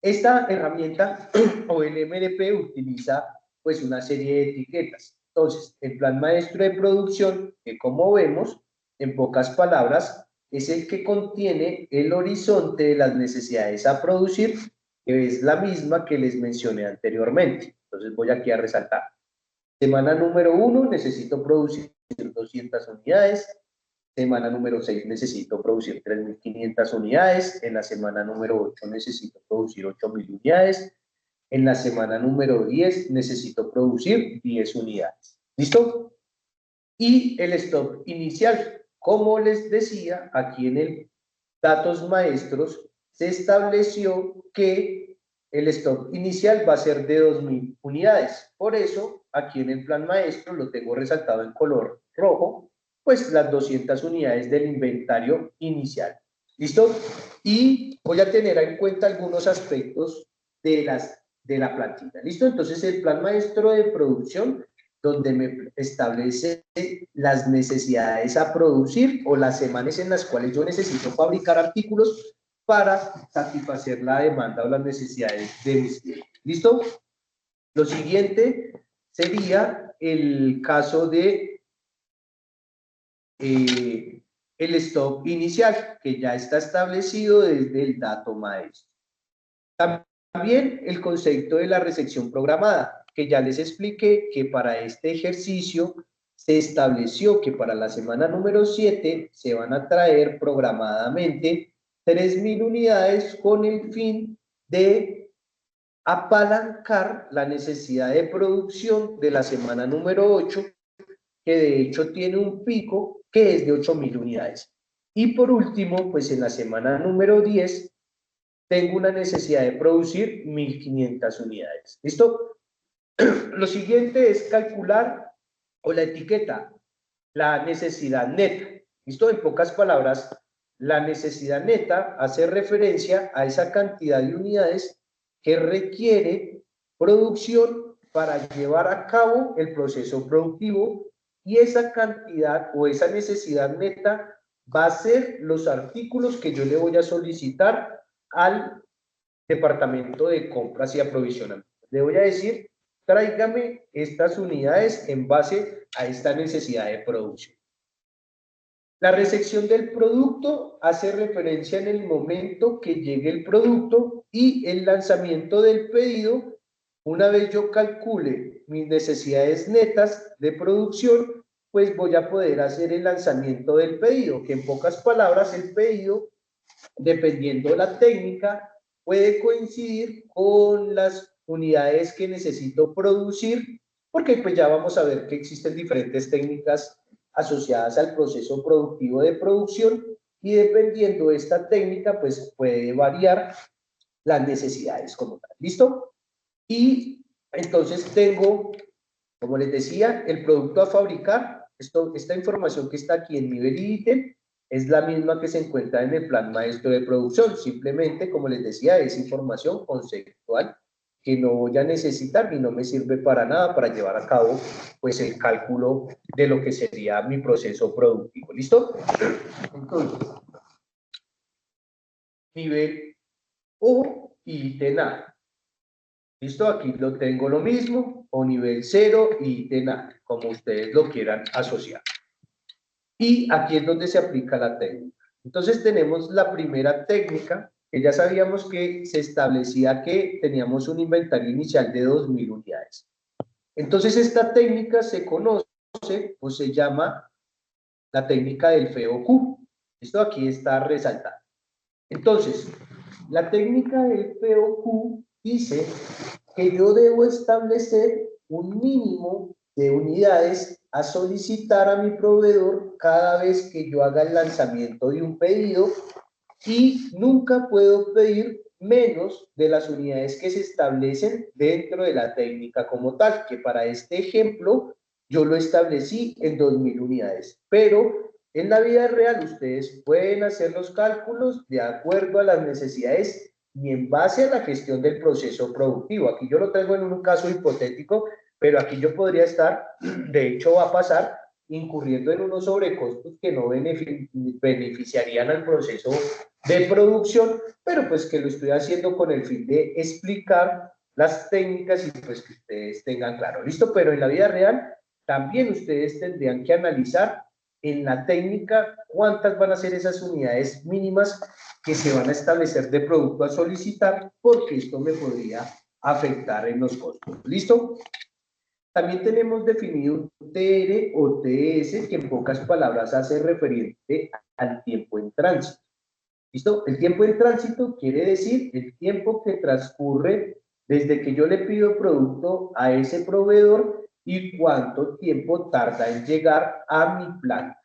esta herramienta o el MDP utiliza pues una serie de etiquetas. Entonces, el plan maestro de producción, que como vemos, en pocas palabras, es el que contiene el horizonte de las necesidades a producir, que es la misma que les mencioné anteriormente. Entonces voy aquí a resaltar. Semana número 1, necesito producir 200 unidades. Semana número 6 necesito producir 3.500 unidades. En la semana número 8 necesito producir 8.000 unidades. En la semana número 10 necesito producir 10 unidades. ¿Listo? Y el stock inicial. Como les decía, aquí en el datos maestros se estableció que el stock inicial va a ser de 2.000 unidades. Por eso, aquí en el plan maestro lo tengo resaltado en color rojo, pues las 200 unidades del inventario inicial. ¿Listo? Y voy a tener en cuenta algunos aspectos de la plantilla. ¿Listo? Entonces, el plan maestro de producción, donde me establece las necesidades a producir o las semanas en las cuales yo necesito fabricar artículos para satisfacer la demanda o las necesidades de mis clientes. ¿Listo? Lo siguiente sería el caso de el stock inicial, que ya está establecido desde el dato maestro. También el concepto de la recepción programada, que ya les expliqué que para este ejercicio se estableció que para la semana número 7 se van a traer programadamente 3.000 unidades con el fin de apalancar la necesidad de producción de la semana número 8, que de hecho tiene un pico que es de 8.000 unidades. Y por último, pues en la semana número 10 tengo una necesidad de producir 1.500 unidades. ¿Listo? Lo siguiente es calcular, o la etiqueta, la necesidad neta. ¿Listo? En pocas palabras, la necesidad neta hace referencia a esa cantidad de unidades que requiere producción para llevar a cabo el proceso productivo, y esa cantidad o esa necesidad neta va a ser los artículos que yo le voy a solicitar al departamento de compras y aprovisionamiento. Le voy a decir, tráigame estas unidades en base a esta necesidad de producción. La recepción del producto hace referencia en el momento que llegue el producto, y el lanzamiento del pedido, una vez yo calcule mis necesidades netas de producción, pues voy a poder hacer el lanzamiento del pedido, que en pocas palabras el pedido, dependiendo de la técnica, puede coincidir con las unidades que necesito producir, porque pues ya vamos a ver que existen diferentes técnicas asociadas al proceso productivo de producción, y dependiendo de esta técnica, pues puede variar las necesidades como tal. ¿Listo? Y entonces tengo, como les decía, el producto a fabricar. Esta información que está aquí en nivel y ítem es la misma que se encuentra en el plan maestro de producción. Simplemente, como les decía, es información conceptual que no voy a necesitar y no me sirve para nada para llevar a cabo pues el cálculo de lo que sería mi proceso productivo. ¿Listo? Entonces, nivel O y ítem A. ¿Listo? Aquí lo tengo lo mismo, o nivel 0 y ítem A, como ustedes lo quieran asociar. Y aquí es donde se aplica la técnica. Entonces tenemos la primera técnica, que ya sabíamos que se establecía que teníamos un inventario inicial de 2.000 unidades. Entonces esta técnica se conoce o se llama la técnica del FOQ. Esto aquí está resaltado. Entonces, la técnica del FOQ dice que yo debo establecer un mínimo de unidades a solicitar a mi proveedor cada vez que yo haga el lanzamiento de un pedido, y nunca puedo pedir menos de las unidades que se establecen dentro de la técnica como tal, que para este ejemplo yo lo establecí en 2.000 unidades, pero en la vida real ustedes pueden hacer los cálculos de acuerdo a las necesidades y en base a la gestión del proceso productivo. Aquí yo lo tengo en un caso hipotético, pero aquí yo podría estar, de hecho va a pasar, incurriendo en unos sobrecostos que no beneficiarían al proceso de producción, pero pues que lo estoy haciendo con el fin de explicar las técnicas y pues que ustedes tengan claro. ¿Listo? Pero en la vida real también ustedes tendrían que analizar en la técnica cuántas van a ser esas unidades mínimas que se van a establecer de producto a solicitar, porque esto me podría afectar en los costos. ¿Listo? También tenemos definido un TR o TS, que en pocas palabras hace referente al tiempo en tránsito. ¿Listo? El tiempo en tránsito quiere decir el tiempo que transcurre desde que yo le pido producto a ese proveedor y cuánto tiempo tarda en llegar a mi planta.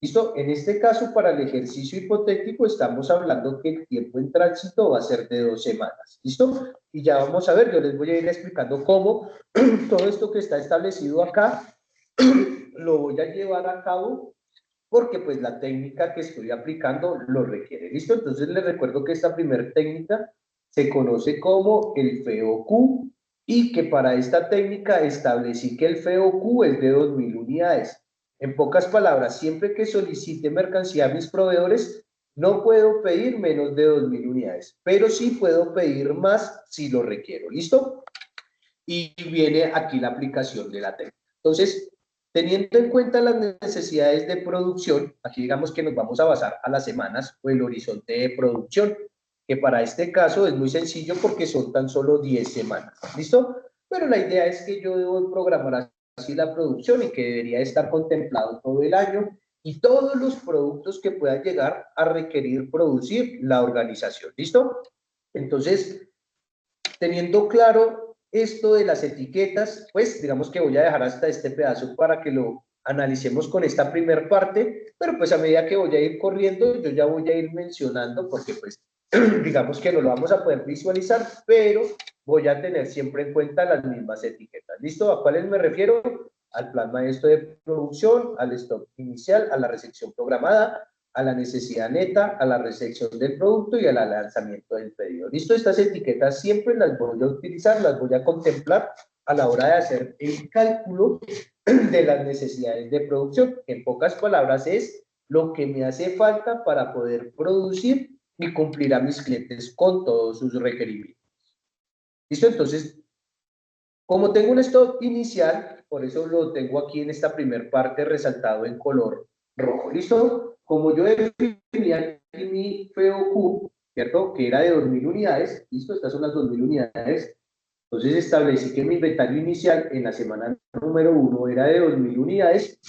¿Listo? En este caso, para el ejercicio hipotético, estamos hablando que el tiempo en tránsito va a ser de 2 semanas. ¿Listo? Y ya vamos a ver, yo les voy a ir explicando cómo todo esto que está establecido acá lo voy a llevar a cabo, porque pues la técnica que estoy aplicando lo requiere. ¿Listo? Entonces les recuerdo que esta primera técnica se conoce como el FOQ, y que para esta técnica establecí que el FOQ es de 2.000 unidades. En pocas palabras, siempre que solicite mercancía a mis proveedores, no puedo pedir menos de 2.000 unidades, pero sí puedo pedir más si lo requiero. ¿Listo? Y viene aquí la aplicación de la técnica. Entonces, teniendo en cuenta las necesidades de producción, aquí digamos que nos vamos a basar a las semanas o el horizonte de producción, que para este caso es muy sencillo porque son tan solo 10 semanas. ¿Listo? Pero la idea es que yo debo programar así la producción y que debería estar contemplado todo el año y todos los productos que puedan llegar a requerir producir la organización. ¿Listo? Entonces, teniendo claro esto de las etiquetas, pues digamos que voy a dejar hasta este pedazo para que lo analicemos con esta primer parte, pero pues a medida que voy a ir corriendo, yo ya voy a ir mencionando, porque pues digamos que no lo vamos a poder visualizar, pero voy a tener siempre en cuenta las mismas etiquetas. ¿Listo? ¿A cuáles me refiero? al plan maestro de producción, al stock inicial, a la recepción programada, a la necesidad neta, a la recepción del producto y al lanzamiento del pedido. ¿Listo? Estas etiquetas siempre las voy a utilizar, las voy a contemplar a la hora de hacer el cálculo de las necesidades de producción. En pocas palabras es lo que me hace falta para poder producir y cumplir a mis clientes con todos sus requerimientos. ¿Listo? Entonces, como tengo un stock inicial, por eso lo tengo aquí en esta primera parte resaltado en color rojo. ¿Listo? Como yo definí aquí mi FOQ, ¿cierto? Que era de 2.000 unidades. ¿Listo? Estas son las 2.000 unidades. Entonces establecí que mi inventario inicial en la semana número 1 era de 2.000 unidades,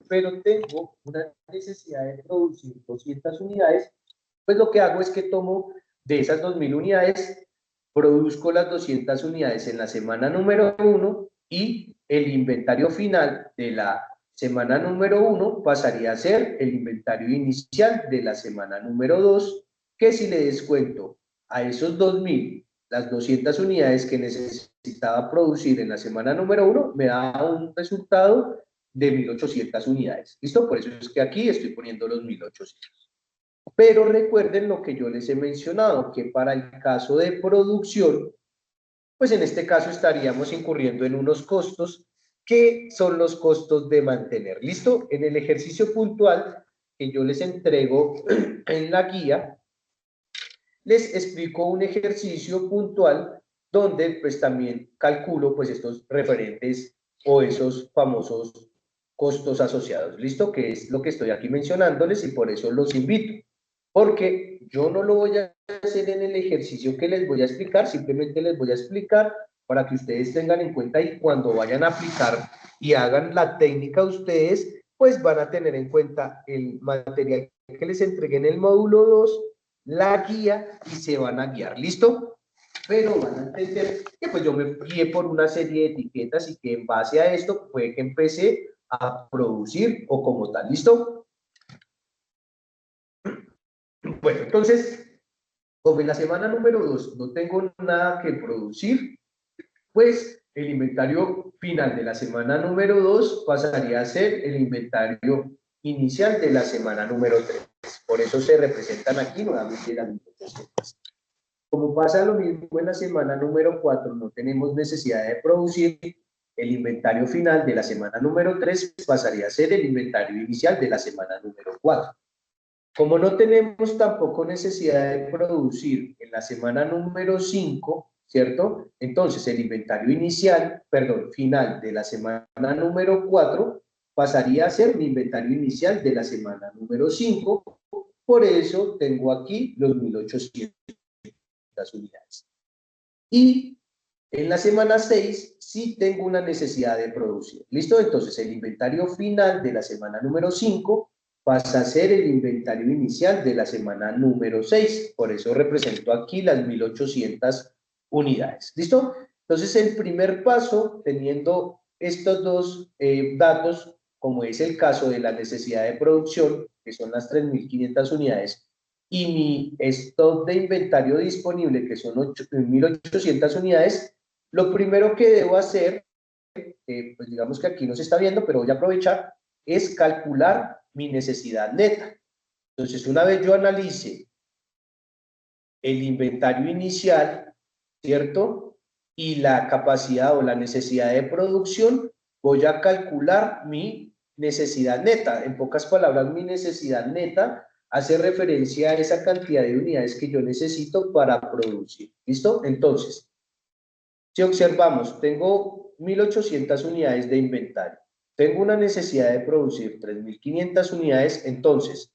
pero tengo una necesidad de producir 200 unidades. Pues lo que hago es que tomo de esas 2.000 unidades, produzco las 200 unidades en la semana número 1 y el inventario final de la semana número 1 pasaría a ser el inventario inicial de la semana número 2, que si le descuento a esos 2.000 las 200 unidades que necesitaba producir en la semana número 1, me da un resultado de 1.800 unidades. ¿Listo? Por eso es que aquí estoy poniendo los 1.800. Pero recuerden lo que yo les he mencionado, que para el caso de producción, pues en este caso estaríamos incurriendo en unos costos que son los costos de mantener. ¿Listo? En el ejercicio puntual que yo les entrego en la guía, les explico un ejercicio puntual donde pues también calculo pues estos referentes o esos famosos costos asociados. ¿Listo? Que es lo que estoy aquí mencionándoles y por eso los invito. Porque yo no lo voy a hacer en el ejercicio que les voy a explicar, simplemente les voy a explicar para que ustedes tengan en cuenta y cuando vayan a aplicar y hagan la técnica ustedes, pues van a tener en cuenta el material que les entregué en el módulo 2, la guía y se van a guiar. ¿Listo? Pero van a entender que pues yo me guié por una serie de etiquetas y que en base a esto fue que empecé a producir o como tal. ¿Listo? Bueno, entonces, como en la semana número 2 no tengo nada que producir, pues el inventario final de la semana número 2 pasaría a ser el inventario inicial de la semana número 3. Por eso se representan aquí nuevamente las 1.800. Como pasa lo mismo en la semana número 4, no tenemos necesidad de producir, el inventario final de la semana número 3 pasaría a ser el inventario inicial de la semana número 4. Como no tenemos tampoco necesidad de producir en la semana número 5, ¿cierto? Entonces el inventario inicial, perdón, final de la semana número 4 pasaría a ser mi inventario inicial de la semana número 5. Por eso tengo aquí los 1.800 unidades. Y en la semana 6 sí tengo una necesidad de producir. ¿Listo? Entonces el inventario final de la semana número 5 pasa a ser el inventario inicial de la semana número 6. Por eso represento aquí las 1.800 unidades. ¿Listo? Entonces el primer paso, teniendo estos dos datos, como es el caso de la necesidad de producción, que son las 3.500 unidades, y mi stock de inventario disponible, que son 1.800 unidades, lo primero que debo hacer, pues digamos que aquí no se está viendo, pero voy a aprovechar, es calcular mi necesidad neta. Entonces, una vez yo analice el inventario inicial, ¿cierto? Y la capacidad o la necesidad de producción, voy a calcular mi necesidad neta. En pocas palabras, mi necesidad neta hace referencia a esa cantidad de unidades que yo necesito para producir. ¿Listo? Entonces, si observamos, tengo 1.800 unidades de inventario. Tengo una necesidad de producir 3.500 unidades, entonces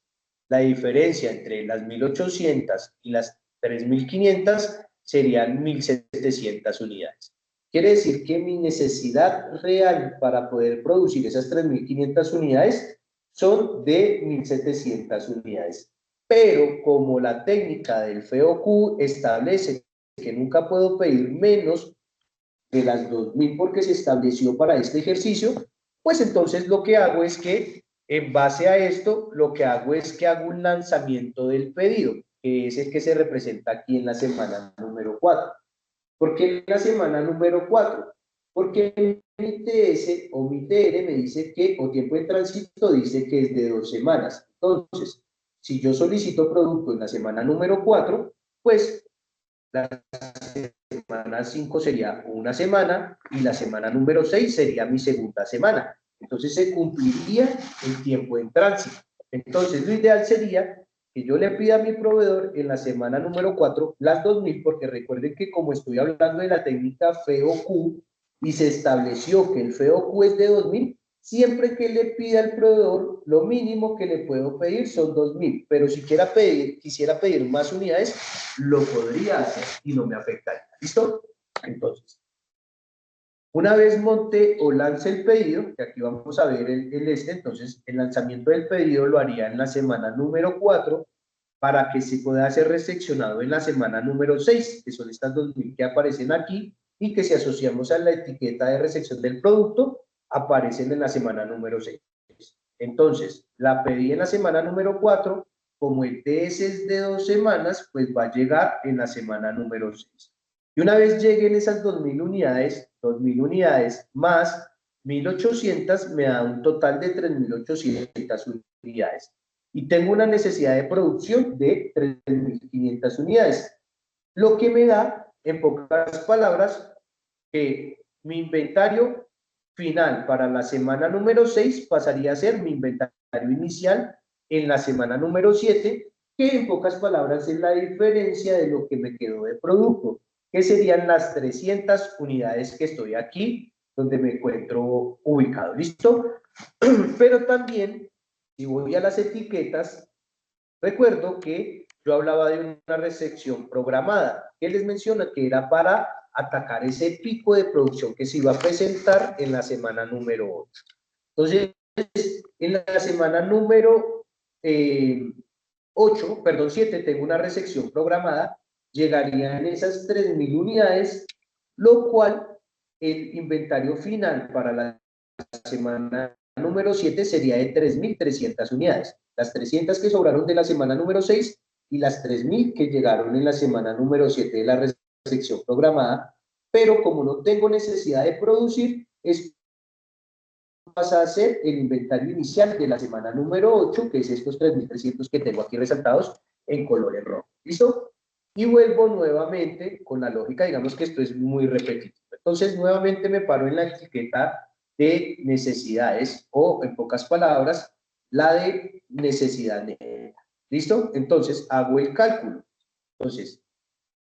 la diferencia entre las 1.800 y las 3.500 serían 1.700 unidades. Quiere decir que mi necesidad real para poder producir esas 3.500 unidades son de 1.700 unidades. Pero como la técnica del FOQ establece que nunca puedo pedir menos de las 2.000 porque se estableció para este ejercicio, pues entonces lo que hago es que en base a esto, lo que hago es que hago un lanzamiento del pedido, que es el que se representa aquí en la semana número 4. ¿Por qué en la semana número 4? Porque mi TS o mi TN me dice que, o tiempo en tránsito dice que es de 2 semanas. Entonces, si yo solicito producto en la semana número 4, pues la semana 5 sería una semana y la semana número 6 sería mi segunda semana. Entonces se cumpliría el tiempo en tránsito. Entonces lo ideal sería que yo le pida a mi proveedor en la semana número 4 las 2000, porque recuerden que como estoy hablando de la técnica FEOQ y se estableció que el FEOQ es de 2000, siempre que le pida al proveedor, lo mínimo que le puedo pedir son 2000, pero si quisiera pedir más unidades, lo podría hacer y no me afectaría. ¿Listo? Entonces, una vez monte o lance el pedido, que aquí vamos a ver entonces el lanzamiento del pedido lo haría en la semana número 4 para que se pueda ser recepcionado en la semana número 6, que son estas 2000 que aparecen aquí y que si asociamos a la etiqueta de recepción del producto, aparecen en la semana número 6. Entonces, la pedí en la semana número 4, como el TS es de 2 semanas, pues va a llegar en la semana número 6. Y una vez lleguen esas 2000 unidades más 1800 me da un total de 3800 unidades. Y tengo una necesidad de producción de 3500 unidades. Lo que me da, en pocas palabras, que mi inventario final para la semana número 6 pasaría a ser mi inventario inicial en la semana número 7, que en pocas palabras es la diferencia de lo que me quedó de producto, que serían las 300 unidades que estoy aquí, donde me encuentro ubicado. ¿Listo? Pero también, si voy a las etiquetas, recuerdo que yo hablaba de una recepción programada, que les menciona que era para atacar ese pico de producción que se iba a presentar en la semana número 8. Entonces, en la semana número 7, tengo una recepción programada, llegarían esas 3000 unidades, lo cual el inventario final para la semana número 7 sería de 3300 unidades. Las 300 que sobraron de la semana número 6 y las 3000 que llegaron en la semana número 7 de la recepción programada, pero como no tengo necesidad de producir, es pasa a ser el inventario inicial de la semana número 8, que es estos 3300 que tengo aquí resaltados en color en rojo. ¿Listo? Y vuelvo nuevamente con la lógica, digamos que esto es muy repetitivo. Entonces, nuevamente me paro en la etiqueta de necesidades o, en pocas palabras, la de necesidad neta. ¿Listo? Entonces, hago el cálculo. Entonces,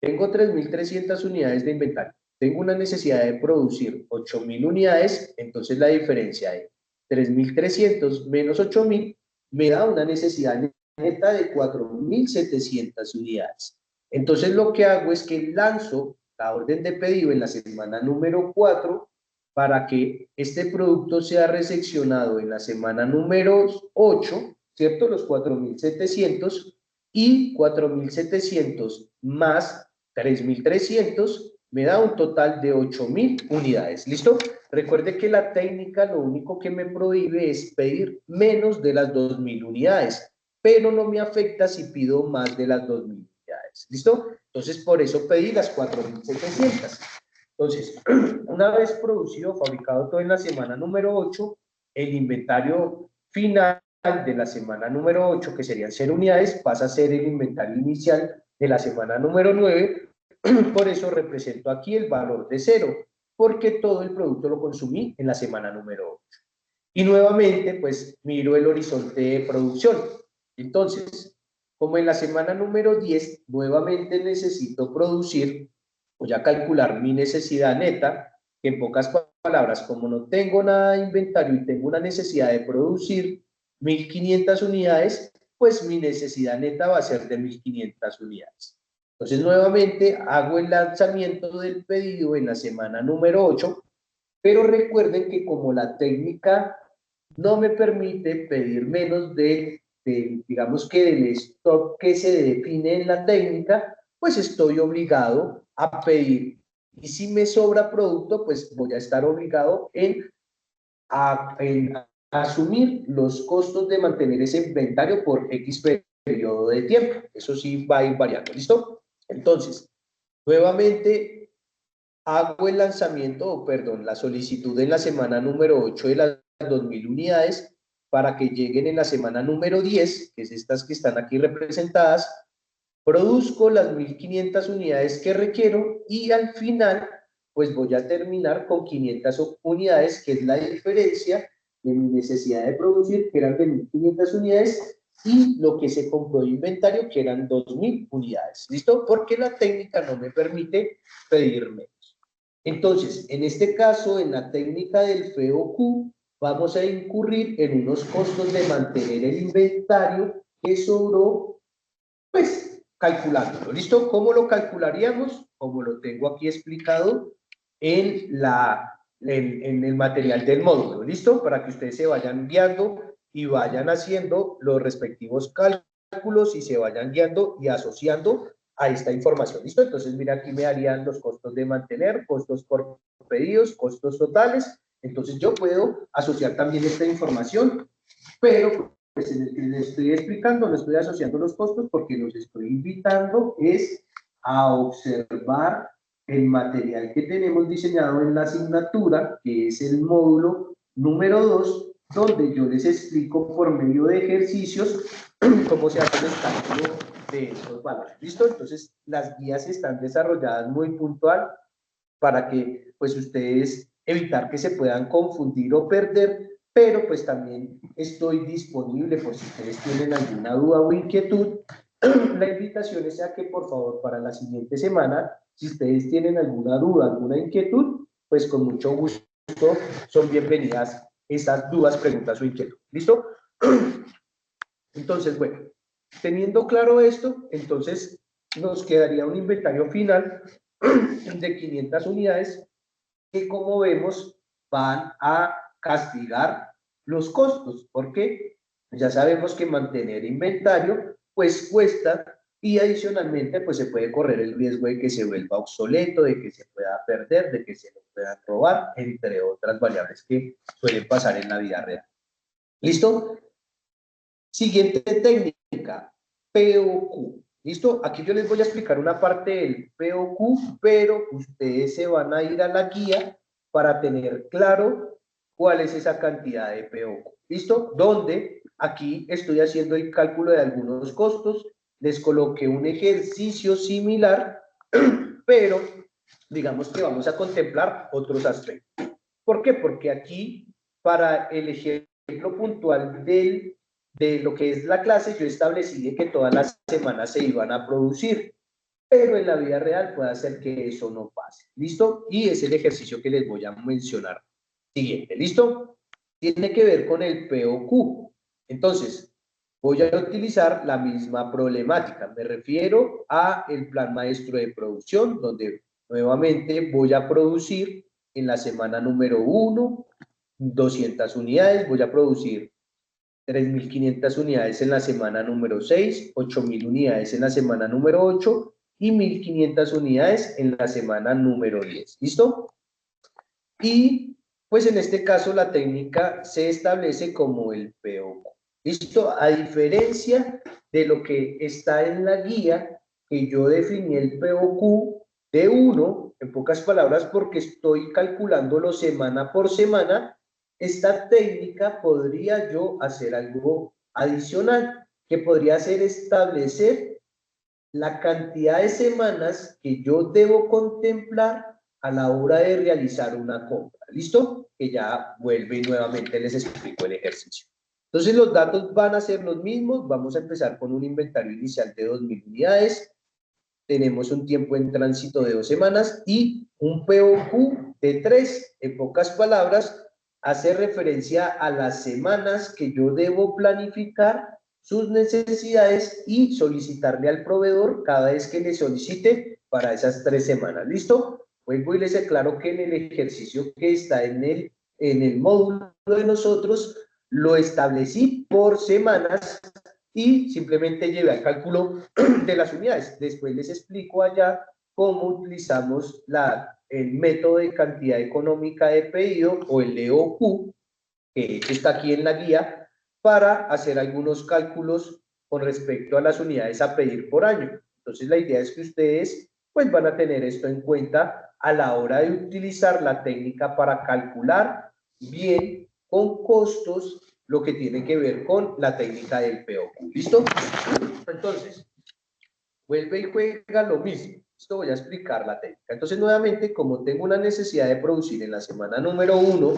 tengo 3300 unidades de inventario. Tengo una necesidad de producir 8000 unidades, entonces la diferencia de 3300 menos 8000 me da una necesidad neta de 4700 unidades. Entonces lo que hago es que lanzo la orden de pedido en la semana número 4 para que este producto sea recepcionado en la semana número 8, ¿cierto? Los 4700 y 4700 más 3300 me da un total de 8000 unidades. ¿Listo? Recuerde que la técnica lo único que me prohíbe es pedir menos de las 2000 unidades, pero no me afecta si pido más de las 2000 unidades. ¿Listo? Entonces, por eso pedí las 4700. Entonces, una vez producido, fabricado todo en la semana número 8, el inventario final de la semana número 8, que serían 0 unidades, pasa a ser el inventario inicial de la semana número 9. Por eso represento aquí el valor de 0, porque todo el producto lo consumí en la semana número 8. Y nuevamente, pues miro el horizonte de producción. Entonces, como en la semana número 10, nuevamente necesito producir, voy a calcular mi necesidad neta, que en pocas palabras, como no tengo nada de inventario y tengo una necesidad de producir 1500 unidades, pues mi necesidad neta va a ser de 1500 unidades. Entonces, nuevamente hago el lanzamiento del pedido en la semana número 8, pero recuerden que como la técnica no me permite pedir menos digamos que del stock que se define en la técnica, pues estoy obligado a pedir. Y si me sobra producto, pues voy a estar obligado en asumir los costos de mantener ese inventario por X periodo de tiempo. Eso sí va a ir variando, ¿listo? Entonces, nuevamente hago el lanzamiento, o perdón, la solicitud en la semana número 8 de las 2.000 unidades para que lleguen en la semana número 10, que es estas que están aquí representadas, produzco las 1.500 unidades que requiero y al final pues voy a terminar con 500 unidades, que es la diferencia de mi necesidad de producir, que eran de 1.500 unidades, y lo que se compró de inventario, que eran 2.000 unidades. ¿Listo? Porque la técnica no me permite pedir menos. Entonces, en este caso, en la técnica del FEOQ, vamos a incurrir en unos costos de mantener el inventario que sobró, pues, calculándolo. ¿Listo? ¿Cómo lo calcularíamos? Como lo tengo aquí explicado en el material del módulo. ¿Listo? Para que ustedes se vayan guiando y vayan haciendo los respectivos cálculos y se vayan guiando y asociando a esta información. ¿Listo? Entonces, mira, aquí me darían los costos de mantener, costos por pedidos, costos totales. Entonces, yo puedo asociar también esta información, pero pues en el que les estoy explicando, no estoy asociando los costos porque los estoy invitando es a observar el material que tenemos diseñado en la asignatura, que es el módulo número 2, donde yo les explico por medio de ejercicios cómo se hace el cálculo de estos valores. ¿Listo? Entonces, las guías están desarrolladas muy puntual para que, pues, ustedes evitar que se puedan confundir o perder, pero pues también estoy disponible por si ustedes tienen alguna duda o inquietud. La invitación es a que, por favor, para la siguiente semana, si ustedes tienen alguna duda, alguna inquietud, pues con mucho gusto son bienvenidas esas dudas, preguntas o inquietud. ¿Listo? Entonces, bueno, teniendo claro esto, entonces nos quedaría un inventario final de 500 unidades que, como vemos, van a castigar los costos, porque ya sabemos que mantener inventario pues cuesta, y adicionalmente pues se puede correr el riesgo de que se vuelva obsoleto, de que se pueda perder, de que se lo puedan robar, entre otras variables que suelen pasar en la vida real. ¿Listo? Siguiente técnica, POQ. ¿Listo? Aquí yo les voy a explicar una parte del POQ, pero ustedes se van a ir a la guía para tener claro cuál es esa cantidad de POQ. ¿Listo? Donde aquí estoy haciendo el cálculo de algunos costos, les coloqué un ejercicio similar, pero digamos que vamos a contemplar otros aspectos. ¿Por qué? Porque aquí, para el ejemplo puntual de lo que es la clase, yo establecí que todas las semanas se iban a producir, pero en la vida real puede hacer que eso no pase. ¿Listo? Y es el ejercicio que les voy a mencionar siguiente. ¿Listo? Tiene que ver con el POQ. Entonces, voy a utilizar la misma problemática. Me refiero a el plan maestro de producción, donde nuevamente voy a producir en la semana número 1 200 unidades, voy a producir 3.500 unidades en la semana número 6, 8.000 unidades en la semana número 8 y 1.500 unidades en la semana número 10. ¿Listo? Y pues en este caso la técnica se establece como el POQ. ¿Listo? A diferencia de lo que está en la guía, que yo definí el POQ de 1, en pocas palabras, porque estoy calculándolo semana por semana. Esta técnica podría yo hacer algo adicional, que podría ser establecer la cantidad de semanas que yo debo contemplar a la hora de realizar una compra. ¿Listo? Que ya vuelve y nuevamente les explico el ejercicio. Entonces los datos van a ser los mismos. Vamos a empezar con un inventario inicial de 2.000 unidades. Tenemos un tiempo en tránsito de 2 semanas y un POQ de 3. En pocas palabras, hace referencia a las semanas que yo debo planificar sus necesidades y solicitarle al proveedor cada vez que le solicite para esas 3 semanas. ¿Listo? Vuelvo y les aclaro que en el ejercicio que está en el módulo de nosotros, lo establecí por semanas y simplemente llevé al cálculo de las unidades. Después les explico allá cómo utilizamos el método de cantidad económica de pedido, o el EOQ, que está aquí en la guía, para hacer algunos cálculos con respecto a las unidades a pedir por año. Entonces la idea es que ustedes pues van a tener esto en cuenta a la hora de utilizar la técnica para calcular bien con costos lo que tiene que ver con la técnica del POQ. ¿Listo? Entonces, vuelve y juega lo mismo. Esto voy a explicar la técnica. Entonces, nuevamente, como tengo una necesidad de producir en la semana número 1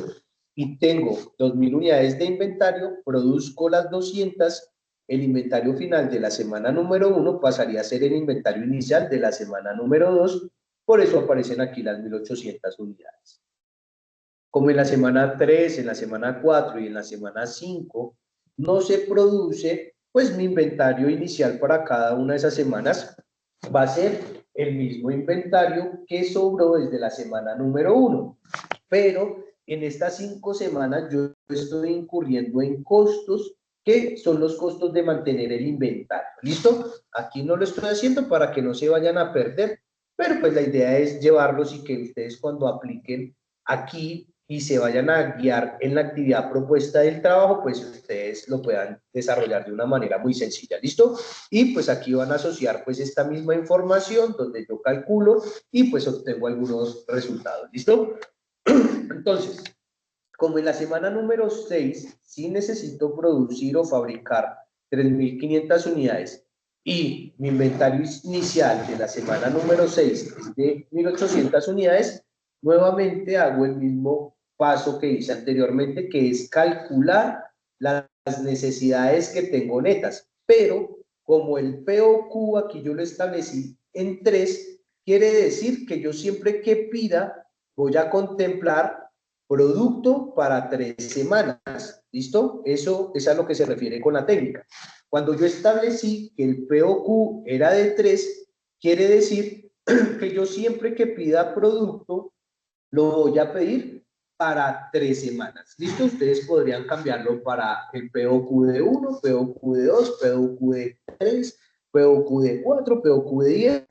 y tengo 2.000 unidades de inventario, produzco las 200, el inventario final de la semana número 1 pasaría a ser el inventario inicial de la semana número 2, por eso aparecen aquí las 1.800 unidades. Como en la semana 3, en la semana 4 y en la semana 5 no se produce, pues mi inventario inicial para cada una de esas semanas va a ser el mismo inventario que sobró desde la semana número 1. Pero en estas 5 semanas yo estoy incurriendo en costos que son los costos de mantener el inventario. ¿Listo? Aquí no lo estoy haciendo para que no se vayan a perder, pero pues la idea es llevarlos y que ustedes cuando apliquen aquí y se vayan a guiar en la actividad propuesta del trabajo, pues ustedes lo puedan desarrollar de una manera muy sencilla, ¿listo? Y pues aquí van a asociar pues esta misma información donde yo calculo y pues obtengo algunos resultados, ¿listo? Entonces, como en la semana número 6 sí necesito producir o fabricar 3.500 unidades y mi inventario inicial de la semana número 6 es de 1.800 unidades, nuevamente hago el mismo paso que hice anteriormente, que es calcular las necesidades que tengo netas, pero como el POQ aquí yo lo establecí en 3, quiere decir que yo siempre que pida voy a contemplar producto para 3 semanas, ¿listo? Eso es a lo que se refiere con la técnica. Cuando yo establecí que el POQ era de 3, quiere decir que yo siempre que pida producto, lo voy a pedir para 3 semanas. ¿Listo? Ustedes podrían cambiarlo para el POQ de 1, POQ de 2, POQ de 3, POQ de 4, POQ de 10,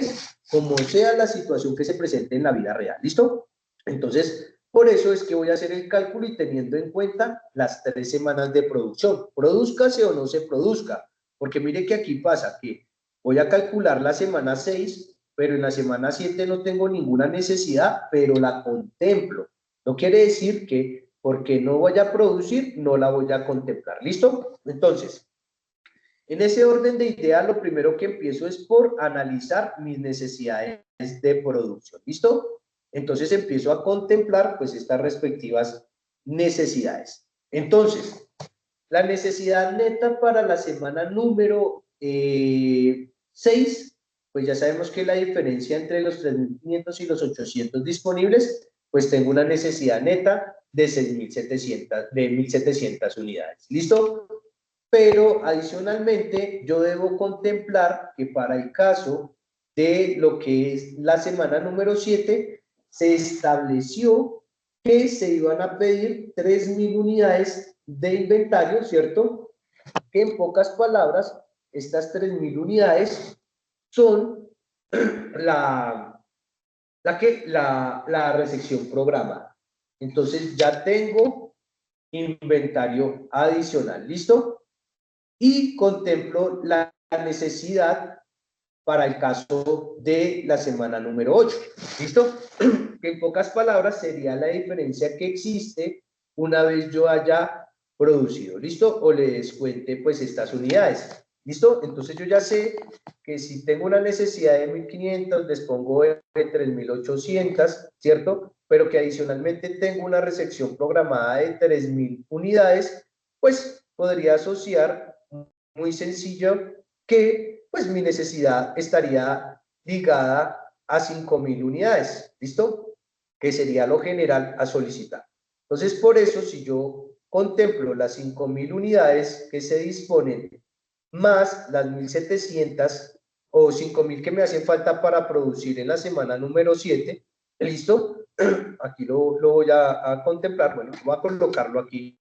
como sea la situación que se presente en la vida real. ¿Listo? Entonces, por eso es que voy a hacer el cálculo y teniendo en cuenta las 3 semanas de producción. Produzcase o no se produzca. Porque mire que aquí pasa que voy a calcular la semana 6, pero en la semana 7 no tengo ninguna necesidad, pero la contemplo. No quiere decir que porque no voy a producir, no la voy a contemplar. ¿Listo? Entonces, en ese orden de ideas, lo primero que empiezo es por analizar mis necesidades de producción. ¿Listo? Entonces empiezo a contemplar pues estas respectivas necesidades. Entonces, la necesidad neta para la semana número 6, pues ya sabemos que la diferencia entre los 3.500 y los 800 disponibles, pues tengo una necesidad neta de 1.700 unidades. ¿Listo? Pero adicionalmente yo debo contemplar que para el caso de lo que es la semana número 7, se estableció que se iban a pedir 3.000 unidades de inventario, ¿cierto? Que en pocas palabras, estas 3.000 unidades son la recepción programada. Entonces ya tengo inventario adicional, ¿listo? Y contemplo la necesidad para el caso de la semana número 8. ¿Listo? Que en pocas palabras sería la diferencia que existe una vez yo haya producido. ¿Listo? O le descuente pues estas unidades. ¿Listo? Entonces yo ya sé que si tengo una necesidad de 1.500, les pongo de 3.800, ¿cierto? Pero que adicionalmente tengo una recepción programada de 3.000 unidades, pues podría asociar muy sencillo que pues mi necesidad estaría ligada a 5.000 unidades, ¿listo? Que sería lo general a solicitar. Entonces, por eso, si yo contemplo las 5.000 unidades que se disponen, más las 1.700 o 5.000 que me hacen falta para producir en la semana número 7, ¿listo? Aquí lo voy a contemplar, bueno, voy a colocarlo aquí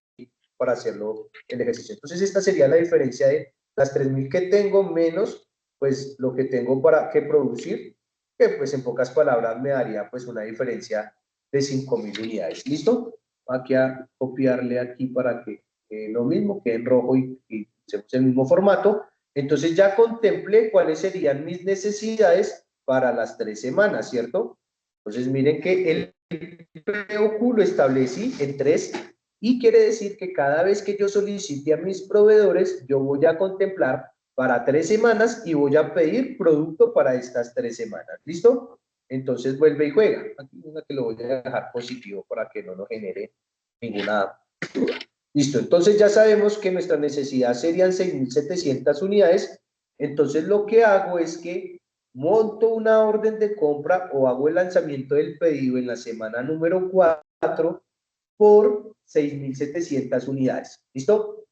para hacerlo el ejercicio. Entonces, esta sería la diferencia de las 3.000 que tengo menos pues lo que tengo para que producir, que pues en pocas palabras me daría pues una diferencia de 5.000 unidades. ¿Listo? Aquí a copiarle aquí para que lo mismo quede en rojo y usemos el mismo formato. Entonces ya contemplé cuáles serían mis necesidades para las 3 semanas, ¿cierto? Entonces miren que el POQ lo establecí en 3 y quiere decir que cada vez que yo solicite a mis proveedores, yo voy a contemplar para 3 semanas y voy a pedir producto para estas 3 semanas. ¿Listo? Entonces vuelve y juega. Aquí una que lo voy a dejar positivo para que no nos genere ninguna duda. Listo, entonces ya sabemos que nuestra necesidad serían 6.700 unidades. Entonces lo que hago es que monto una orden de compra o hago el lanzamiento del pedido en la semana número 4 por 6.700 unidades. ¿Listo?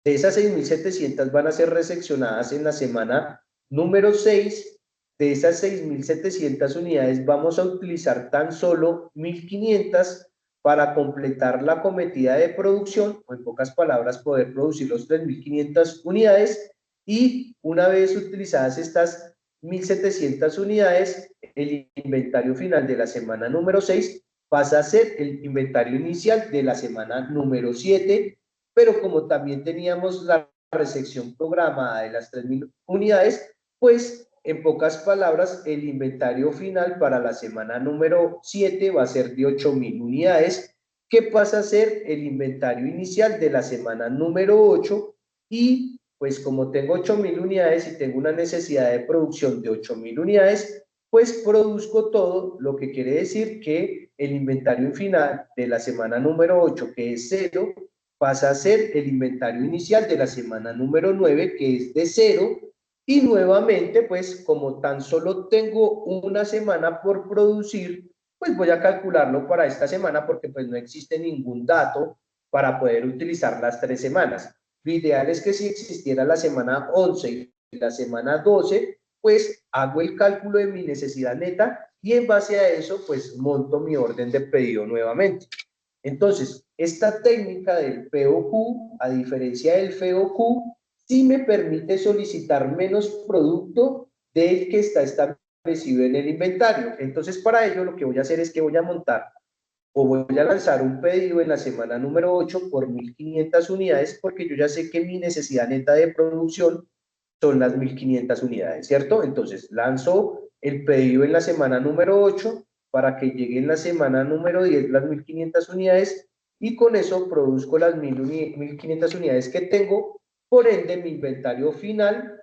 De esas 6.700 van a ser recepcionadas en la semana número 6. De esas 6.700 unidades vamos a utilizar tan solo 1.500 para completar la cometida de producción, o en pocas palabras poder producir los 3.500 unidades, y una vez utilizadas estas 1.700 unidades, el inventario final de la semana número 6 pasa a ser el inventario inicial de la semana número 7, pero como también teníamos la recepción programada de las 3.000 unidades, pues en pocas palabras el inventario final para la semana número 7 va a ser de 8.000 unidades, que pasa a ser el inventario inicial de la semana número 8, y pues como tengo 8.000 unidades y tengo una necesidad de producción de 8.000 unidades, pues produzco todo, lo que quiere decir que el inventario final de la semana número 8, que es 0, pasa a ser el inventario inicial de la semana número 9, que es de 0, y nuevamente, pues como tan solo tengo una semana por producir, pues voy a calcularlo para esta semana porque pues no existe ningún dato para poder utilizar las 3 semanas. Lo ideal es que si existiera la semana 11 y la semana 12, pues hago el cálculo de mi necesidad neta y en base a eso, pues monto mi orden de pedido nuevamente. Entonces, esta técnica del POQ, a diferencia del FOQ, sí me permite solicitar menos producto del que está establecido en el inventario. Entonces, para ello, lo que voy a hacer es que voy a montar o voy a lanzar un pedido en la semana número 8 por 1.500 unidades, porque yo ya sé que mi necesidad neta de producción son las 1.500 unidades, ¿cierto? Entonces, lanzo el pedido en la semana número 8 para que llegue en la semana número 10 las 1.500 unidades, y con eso produzco las 1.500 unidades que tengo. Por ende, mi inventario final,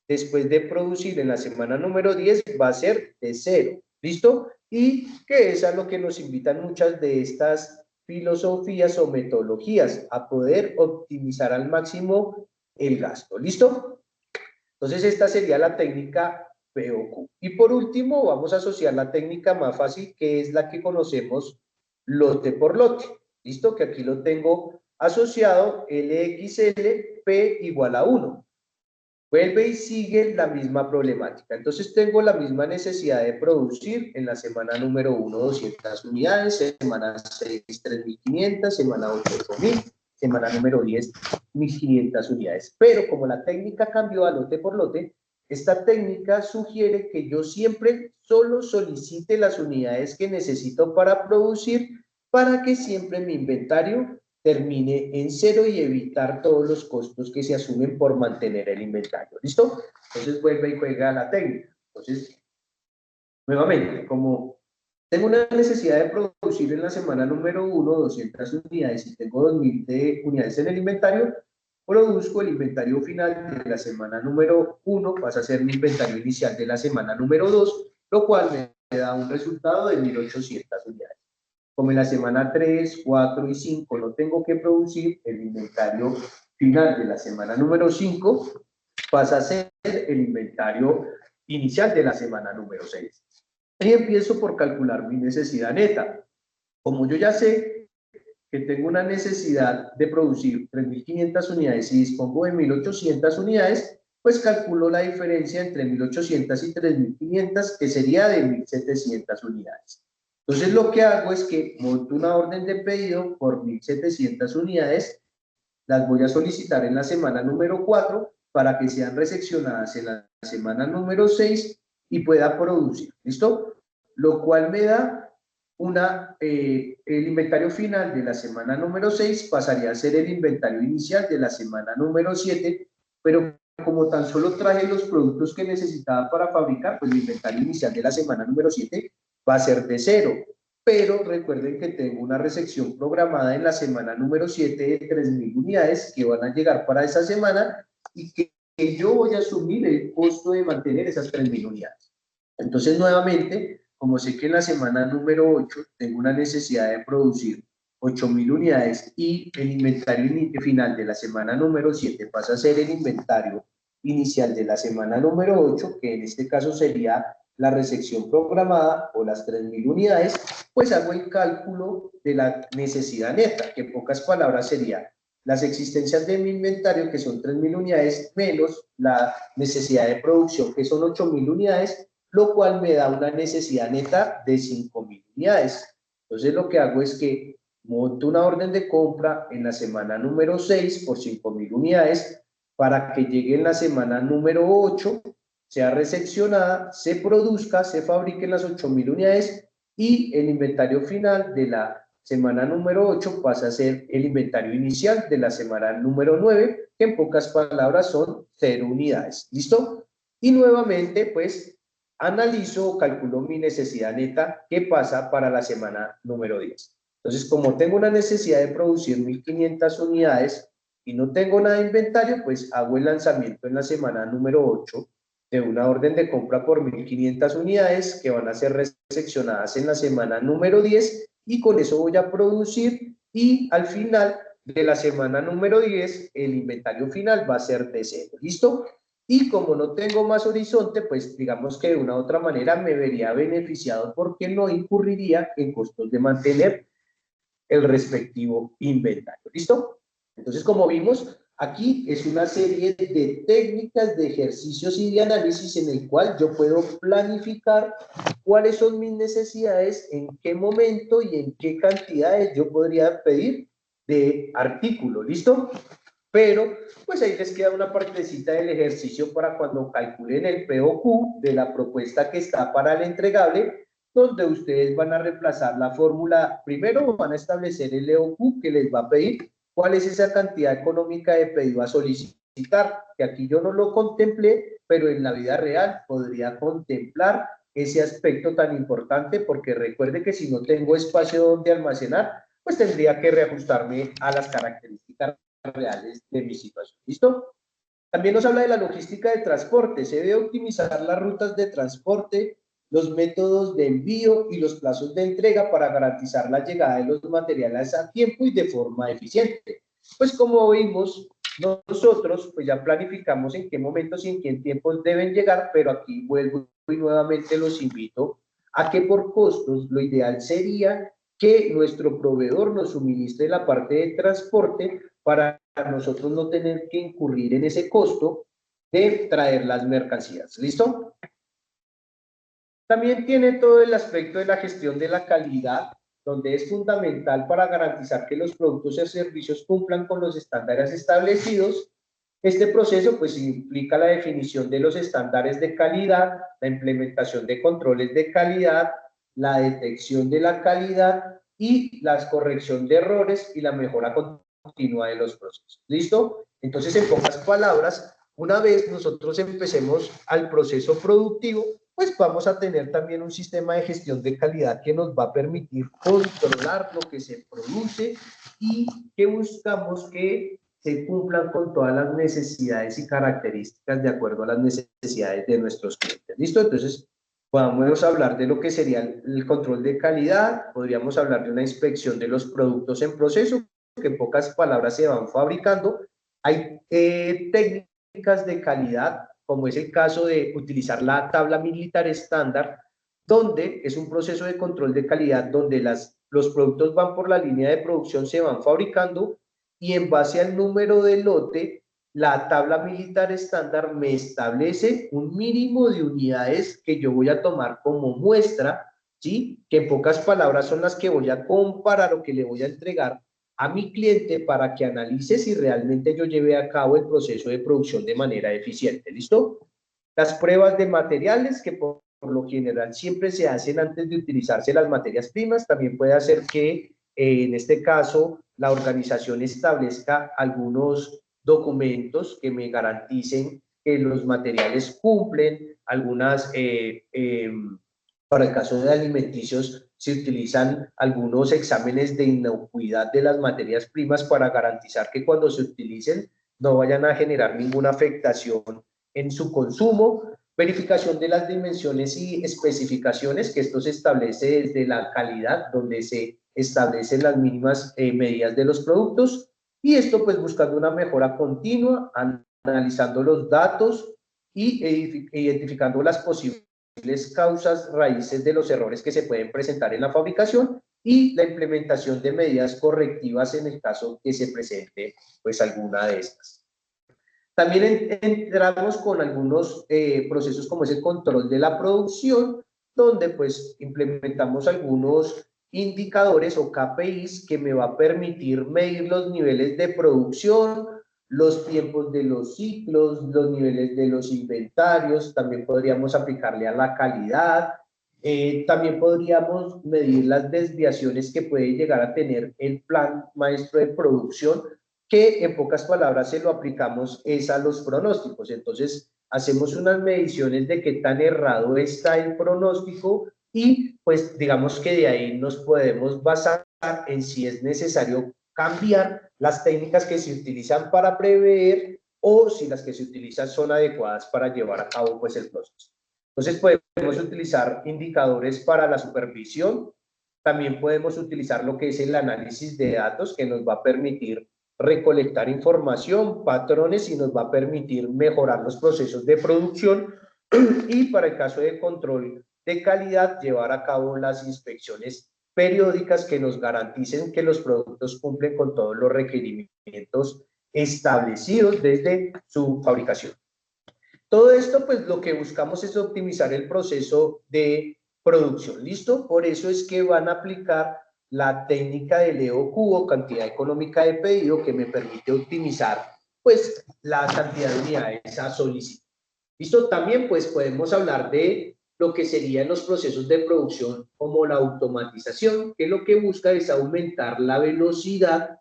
después de producir en la semana número 10, va a ser de 0. ¿Listo? Y que es a lo que nos invitan muchas de estas filosofías o metodologías, a poder optimizar al máximo el gasto. ¿Listo? Entonces, esta sería la técnica POQ. Y por último, vamos a asociar la técnica más fácil, que es la que conocemos lote por lote. ¿Listo? Que aquí lo tengo asociado, LXL, P igual a 1. Vuelve y sigue la misma problemática. Entonces tengo la misma necesidad de producir en la semana número 1, 200 unidades, semana 6, 3.500, semana 8, 8.000, semana número 10, 1.500 unidades. Pero como la técnica cambió a lote por lote, esta técnica sugiere que yo siempre solo solicite las unidades que necesito para producir, para que siempre mi inventario termine en 0 y evitar todos los costos que se asumen por mantener el inventario. ¿Listo? Entonces vuelve y juega la técnica. Entonces, nuevamente, como tengo una necesidad de producir en la semana número 1 200 unidades y tengo 2.000 unidades en el inventario, produzco el inventario final de la semana número 1, pasa a ser mi inventario inicial de la semana número 2, lo cual me da un resultado de 1.800 unidades. Como en la semana 3, 4 y 5 no tengo que producir, el inventario final de la semana número 5 pasa a ser el inventario inicial de la semana número 6. Y empiezo por calcular mi necesidad neta. Como yo ya sé que tengo una necesidad de producir 3.500 unidades y dispongo de 1.800 unidades, pues calculo la diferencia entre 1.800 y 3.500, que sería de 1.700 unidades. Entonces lo que hago es que monto una orden de pedido por 1.700 unidades, las voy a solicitar en la semana número 4 para que sean recepcionadas en la semana número 6 y pueda producir. ¿Listo? Lo cual me da el inventario final de la semana número 6 pasaría a ser el inventario inicial de la semana número 7, pero como tan solo traje los productos que necesitaba para fabricar, pues mi inventario inicial de la semana número 7 va a ser de 0. Pero recuerden que tengo una recepción programada en la semana número 7 de 3.000 unidades que van a llegar para esa semana y que yo voy a asumir el costo de mantener esas 3.000 unidades. Entonces, nuevamente, como sé que en la semana número 8 tengo una necesidad de producir 8.000 unidades y el inventario final de la semana número 7 pasa a ser el inventario inicial de la semana número 8, que en este caso sería la recepción programada o las 3.000 unidades, pues hago el cálculo de la necesidad neta, que en pocas palabras sería las existencias de mi inventario, que son 3.000 unidades, menos la necesidad de producción, que son 8.000 unidades, lo cual me da una necesidad neta de 5.000 unidades. Entonces lo que hago es que monto una orden de compra en la semana número 6 por 5.000 unidades para que llegue en la semana número 8, sea recepcionada, se produzca, se fabriquen las 8.000 unidades y el inventario final de la semana número 8 pasa a ser el inventario inicial de la semana número 9, que en pocas palabras son 0 unidades. ¿Listo? Y nuevamente, pues, analizo o calculo mi necesidad neta que pasa para la semana número 10. Entonces, como tengo una necesidad de producir 1.500 unidades y no tengo nada de inventario, pues hago el lanzamiento en la semana número 8 de una orden de compra por 1.500 unidades que van a ser recepcionadas en la semana número 10 y con eso voy a producir y al final de la semana número 10 el inventario final va a ser de 0. ¿Listo? Y como no tengo más horizonte, pues digamos que de una u otra manera me vería beneficiado porque no incurriría en costos de mantener el respectivo inventario. ¿Listo? Entonces, como vimos, aquí es una serie de técnicas, de ejercicios y de análisis en el cual yo puedo planificar cuáles son mis necesidades, en qué momento y en qué cantidades yo podría pedir de artículo. ¿Listo? Pero, pues ahí les queda una partecita del ejercicio para cuando calculen el POQ de la propuesta que está para el entregable, donde ustedes van a reemplazar la fórmula. Primero van a establecer el EOQ que les va a pedir cuál es esa cantidad económica de pedido a solicitar, que aquí yo no lo contemplé, pero en la vida real podría contemplar ese aspecto tan importante, porque recuerde que si no tengo espacio donde almacenar, pues tendría que reajustarme a las características reales de mi situación. ¿Listo? También nos habla de la logística de transporte. Se debe optimizar las rutas de transporte, los métodos de envío y los plazos de entrega para garantizar la llegada de los materiales a tiempo y de forma eficiente. Pues como vimos, nosotros pues ya planificamos en qué momentos y en qué tiempos deben llegar, pero aquí vuelvo y nuevamente los invito a que por costos lo ideal sería que nuestro proveedor nos suministre la parte de transporte para nosotros no tener que incurrir en ese costo de traer las mercancías. ¿Listo? También tiene todo el aspecto de la gestión de la calidad, donde es fundamental para garantizar que los productos y servicios cumplan con los estándares establecidos. Este proceso pues implica la definición de los estándares de calidad, la implementación de controles de calidad, la detección de la calidad y la corrección de errores y la mejora continua de los procesos. ¿Listo? Entonces, en pocas palabras, una vez nosotros empecemos al proceso productivo, pues vamos a tener también un sistema de gestión de calidad que nos va a permitir controlar lo que se produce y que buscamos que se cumplan con todas las necesidades y características de acuerdo a las necesidades de nuestros clientes. ¿Listo? Entonces, podemos hablar de lo que sería el control de calidad, podríamos hablar de una inspección de los productos en proceso, que en pocas palabras se van fabricando. Hay técnicas de calidad, como es el caso de utilizar la tabla militar estándar, donde es un proceso de control de calidad donde los productos van por la línea de producción, se van fabricando y en base al número de lote, la tabla militar estándar me establece un mínimo de unidades que yo voy a tomar como muestra, ¿sí? Que en pocas palabras son las que voy a comparar o que le voy a entregar a mi cliente para que analice si realmente yo llevé a cabo el proceso de producción de manera eficiente. ¿Listo? Las pruebas de materiales, que por lo general siempre se hacen antes de utilizarse las materias primas, también puede hacer que en este caso la organización establezca algunos documentos que me garanticen que los materiales cumplen, algunas, para el caso de alimenticios, se utilizan algunos exámenes de inocuidad de las materias primas para garantizar que cuando se utilicen no vayan a generar ninguna afectación en su consumo. Verificación de las dimensiones y especificaciones, que esto se establece desde la calidad, donde se establecen las mínimas medidas de los productos, y esto pues buscando una mejora continua, analizando los datos y identificando las posibles causas raíces de los errores que se pueden presentar en la fabricación y la implementación de medidas correctivas en el caso que se presente pues alguna de estas. También entramos con algunos procesos como es el control de la producción, donde pues implementamos algunos indicadores o KPIs que me va a permitir medir los niveles de producción, los tiempos de los ciclos, los niveles de los inventarios. También podríamos aplicarle a la calidad. También podríamos medir las desviaciones que puede llegar a tener el plan maestro de producción, que en pocas palabras se lo aplicamos es a los pronósticos. Entonces hacemos unas mediciones de qué tan errado está el pronóstico y pues digamos que de ahí nos podemos basar en si es necesario cambiar las técnicas que se utilizan para prever o si las que se utilizan son adecuadas para llevar a cabo pues el proceso. Entonces podemos utilizar indicadores para la supervisión, también podemos utilizar lo que es el análisis de datos, que nos va a permitir recolectar información, patrones, y nos va a permitir mejorar los procesos de producción, y para el caso de control de calidad, llevar a cabo las inspecciones periódicas que nos garanticen que los productos cumplen con todos los requerimientos establecidos desde su fabricación. Todo esto, pues lo que buscamos es optimizar el proceso de producción. ¿Listo? Por eso es que van a aplicar la técnica del EOQ, cantidad económica de pedido, que me permite optimizar pues la cantidad de unidades a solicitar. ¿Listo? También pues podemos hablar de lo que serían los procesos de producción como la automatización, que lo que busca es aumentar la velocidad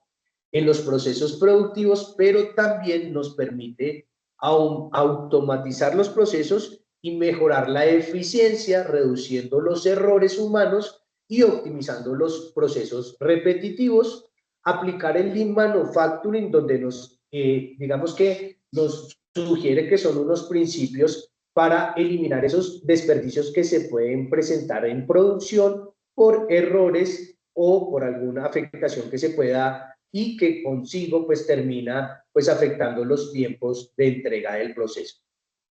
en los procesos productivos, pero también nos permite automatizar los procesos y mejorar la eficiencia, reduciendo los errores humanos y optimizando los procesos repetitivos. Aplicar el Lean Manufacturing, donde nos, digamos que nos sugiere que son unos principios para eliminar esos desperdicios que se pueden presentar en producción por errores o por alguna afectación que se pueda, y que consigo pues termina pues afectando los tiempos de entrega del proceso.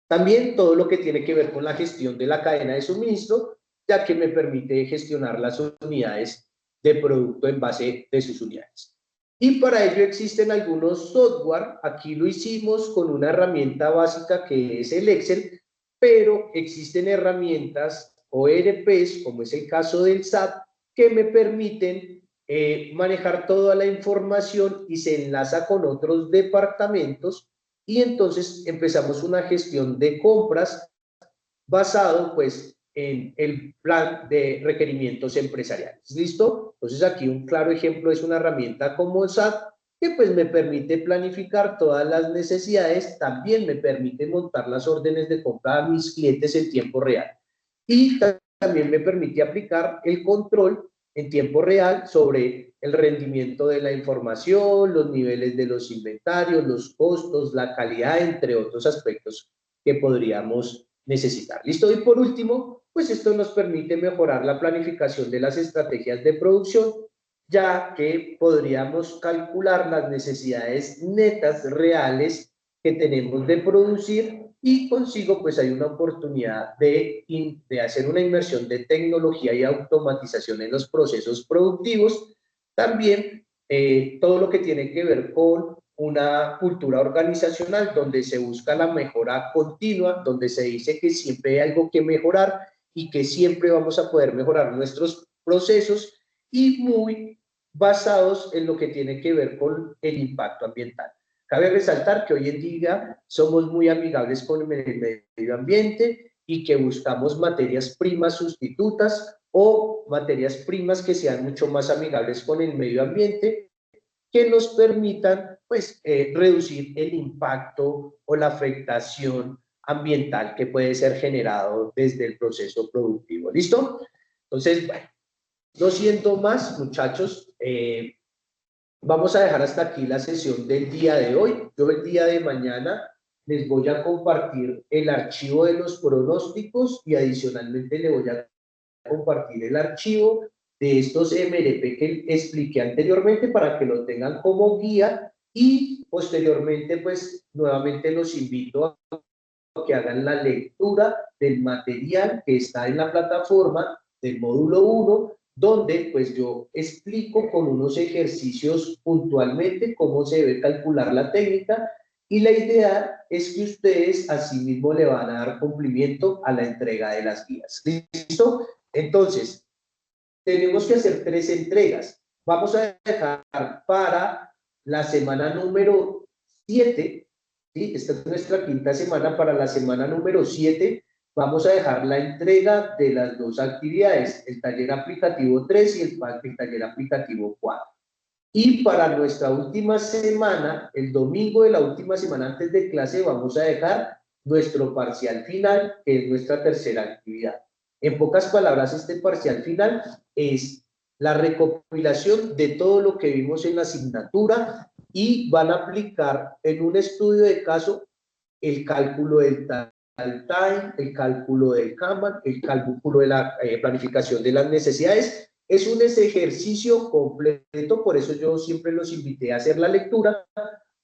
También todo lo que tiene que ver con la gestión de la cadena de suministro, ya que me permite gestionar las unidades de producto en base de sus unidades. Y para ello existen algunos software. Aquí lo hicimos con una herramienta básica que es el Excel, pero existen herramientas o ERPs, como es el caso del SAP, que me permiten manejar toda la información y se enlaza con otros departamentos, y entonces empezamos una gestión de compras basado pues en el plan de requerimientos empresariales. ¿Listo? Entonces aquí un claro ejemplo es una herramienta como el SAP, que pues me permite planificar todas las necesidades, también me permite montar las órdenes de compra a mis clientes en tiempo real, y también me permite aplicar el control en tiempo real sobre el rendimiento de la información, los niveles de los inventarios, los costos, la calidad, entre otros aspectos que podríamos necesitar. ¿Listo? Y por último, pues esto nos permite mejorar la planificación de las estrategias de producción, ya que podríamos calcular las necesidades netas reales que tenemos de producir, y consigo pues hay una oportunidad de hacer una inversión de tecnología y automatización en los procesos productivos. También todo lo que tiene que ver con una cultura organizacional donde se busca la mejora continua, donde se dice que siempre hay algo que mejorar y que siempre vamos a poder mejorar nuestros procesos, y muy basados en lo que tiene que ver con el impacto ambiental. Cabe resaltar que hoy en día somos muy amigables con el medio ambiente y que buscamos materias primas sustitutas o materias primas que sean mucho más amigables con el medio ambiente, que nos permitan pues reducir el impacto o la afectación ambiental que puede ser generado desde el proceso productivo. ¿Listo? Entonces, bueno, no siendo más, muchachos, vamos a dejar hasta aquí la sesión del día de hoy. Yo el día de mañana les voy a compartir el archivo de los pronósticos y adicionalmente le voy a compartir el archivo de estos MRP que expliqué anteriormente para que lo tengan como guía y posteriormente pues nuevamente los invito a que hagan la lectura del material que está en la plataforma del módulo 1, donde pues yo explico con unos ejercicios puntualmente cómo se debe calcular la técnica y la idea es que ustedes asimismo le van a dar cumplimiento a la entrega de las guías. ¿Listo? Entonces, tenemos que hacer 3 entregas. Vamos a dejar para la semana número 7, ¿sí? Esta es nuestra quinta semana. Para la semana número 7 vamos a dejar la entrega de las 2 actividades, el taller aplicativo 3 y el taller aplicativo 4. Y para nuestra última semana, el domingo de la última semana antes de clase, vamos a dejar nuestro parcial final, que es nuestra tercera actividad. En pocas palabras, este parcial final es la recopilación de todo lo que vimos en la asignatura y van a aplicar en un estudio de caso el cálculo del time, el cálculo del Kanban, el cálculo de la planificación de las necesidades. Es un ejercicio completo, por eso yo siempre los invité a hacer la lectura,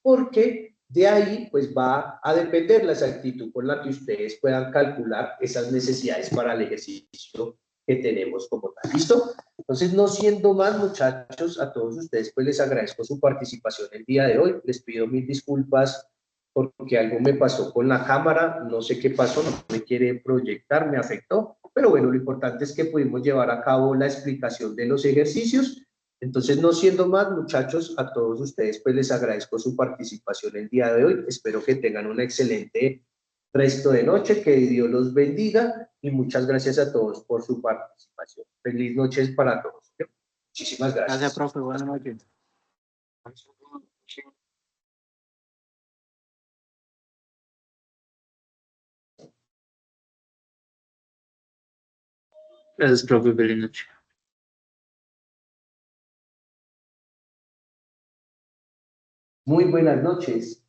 porque de ahí pues va a depender la exactitud con la que ustedes puedan calcular esas necesidades para el ejercicio que tenemos como tal. ¿Listo? Entonces, no siendo más, muchachos, a todos ustedes pues les agradezco su participación el día de hoy. Les pido mil disculpas porque algo me pasó con la cámara, no sé qué pasó, no me quiere proyectar, me afectó, pero bueno, lo importante es que pudimos llevar a cabo la explicación de los ejercicios. Entonces, no siendo más, muchachos, a todos ustedes pues les agradezco su participación el día de hoy. Espero que tengan un excelente resto de noche, que Dios los bendiga y muchas gracias a todos por su participación. Feliz noches para todos. Muchísimas gracias. Gracias, profe. Buenas noches. Gracias, profe. Feliz noche. Muy buenas noches.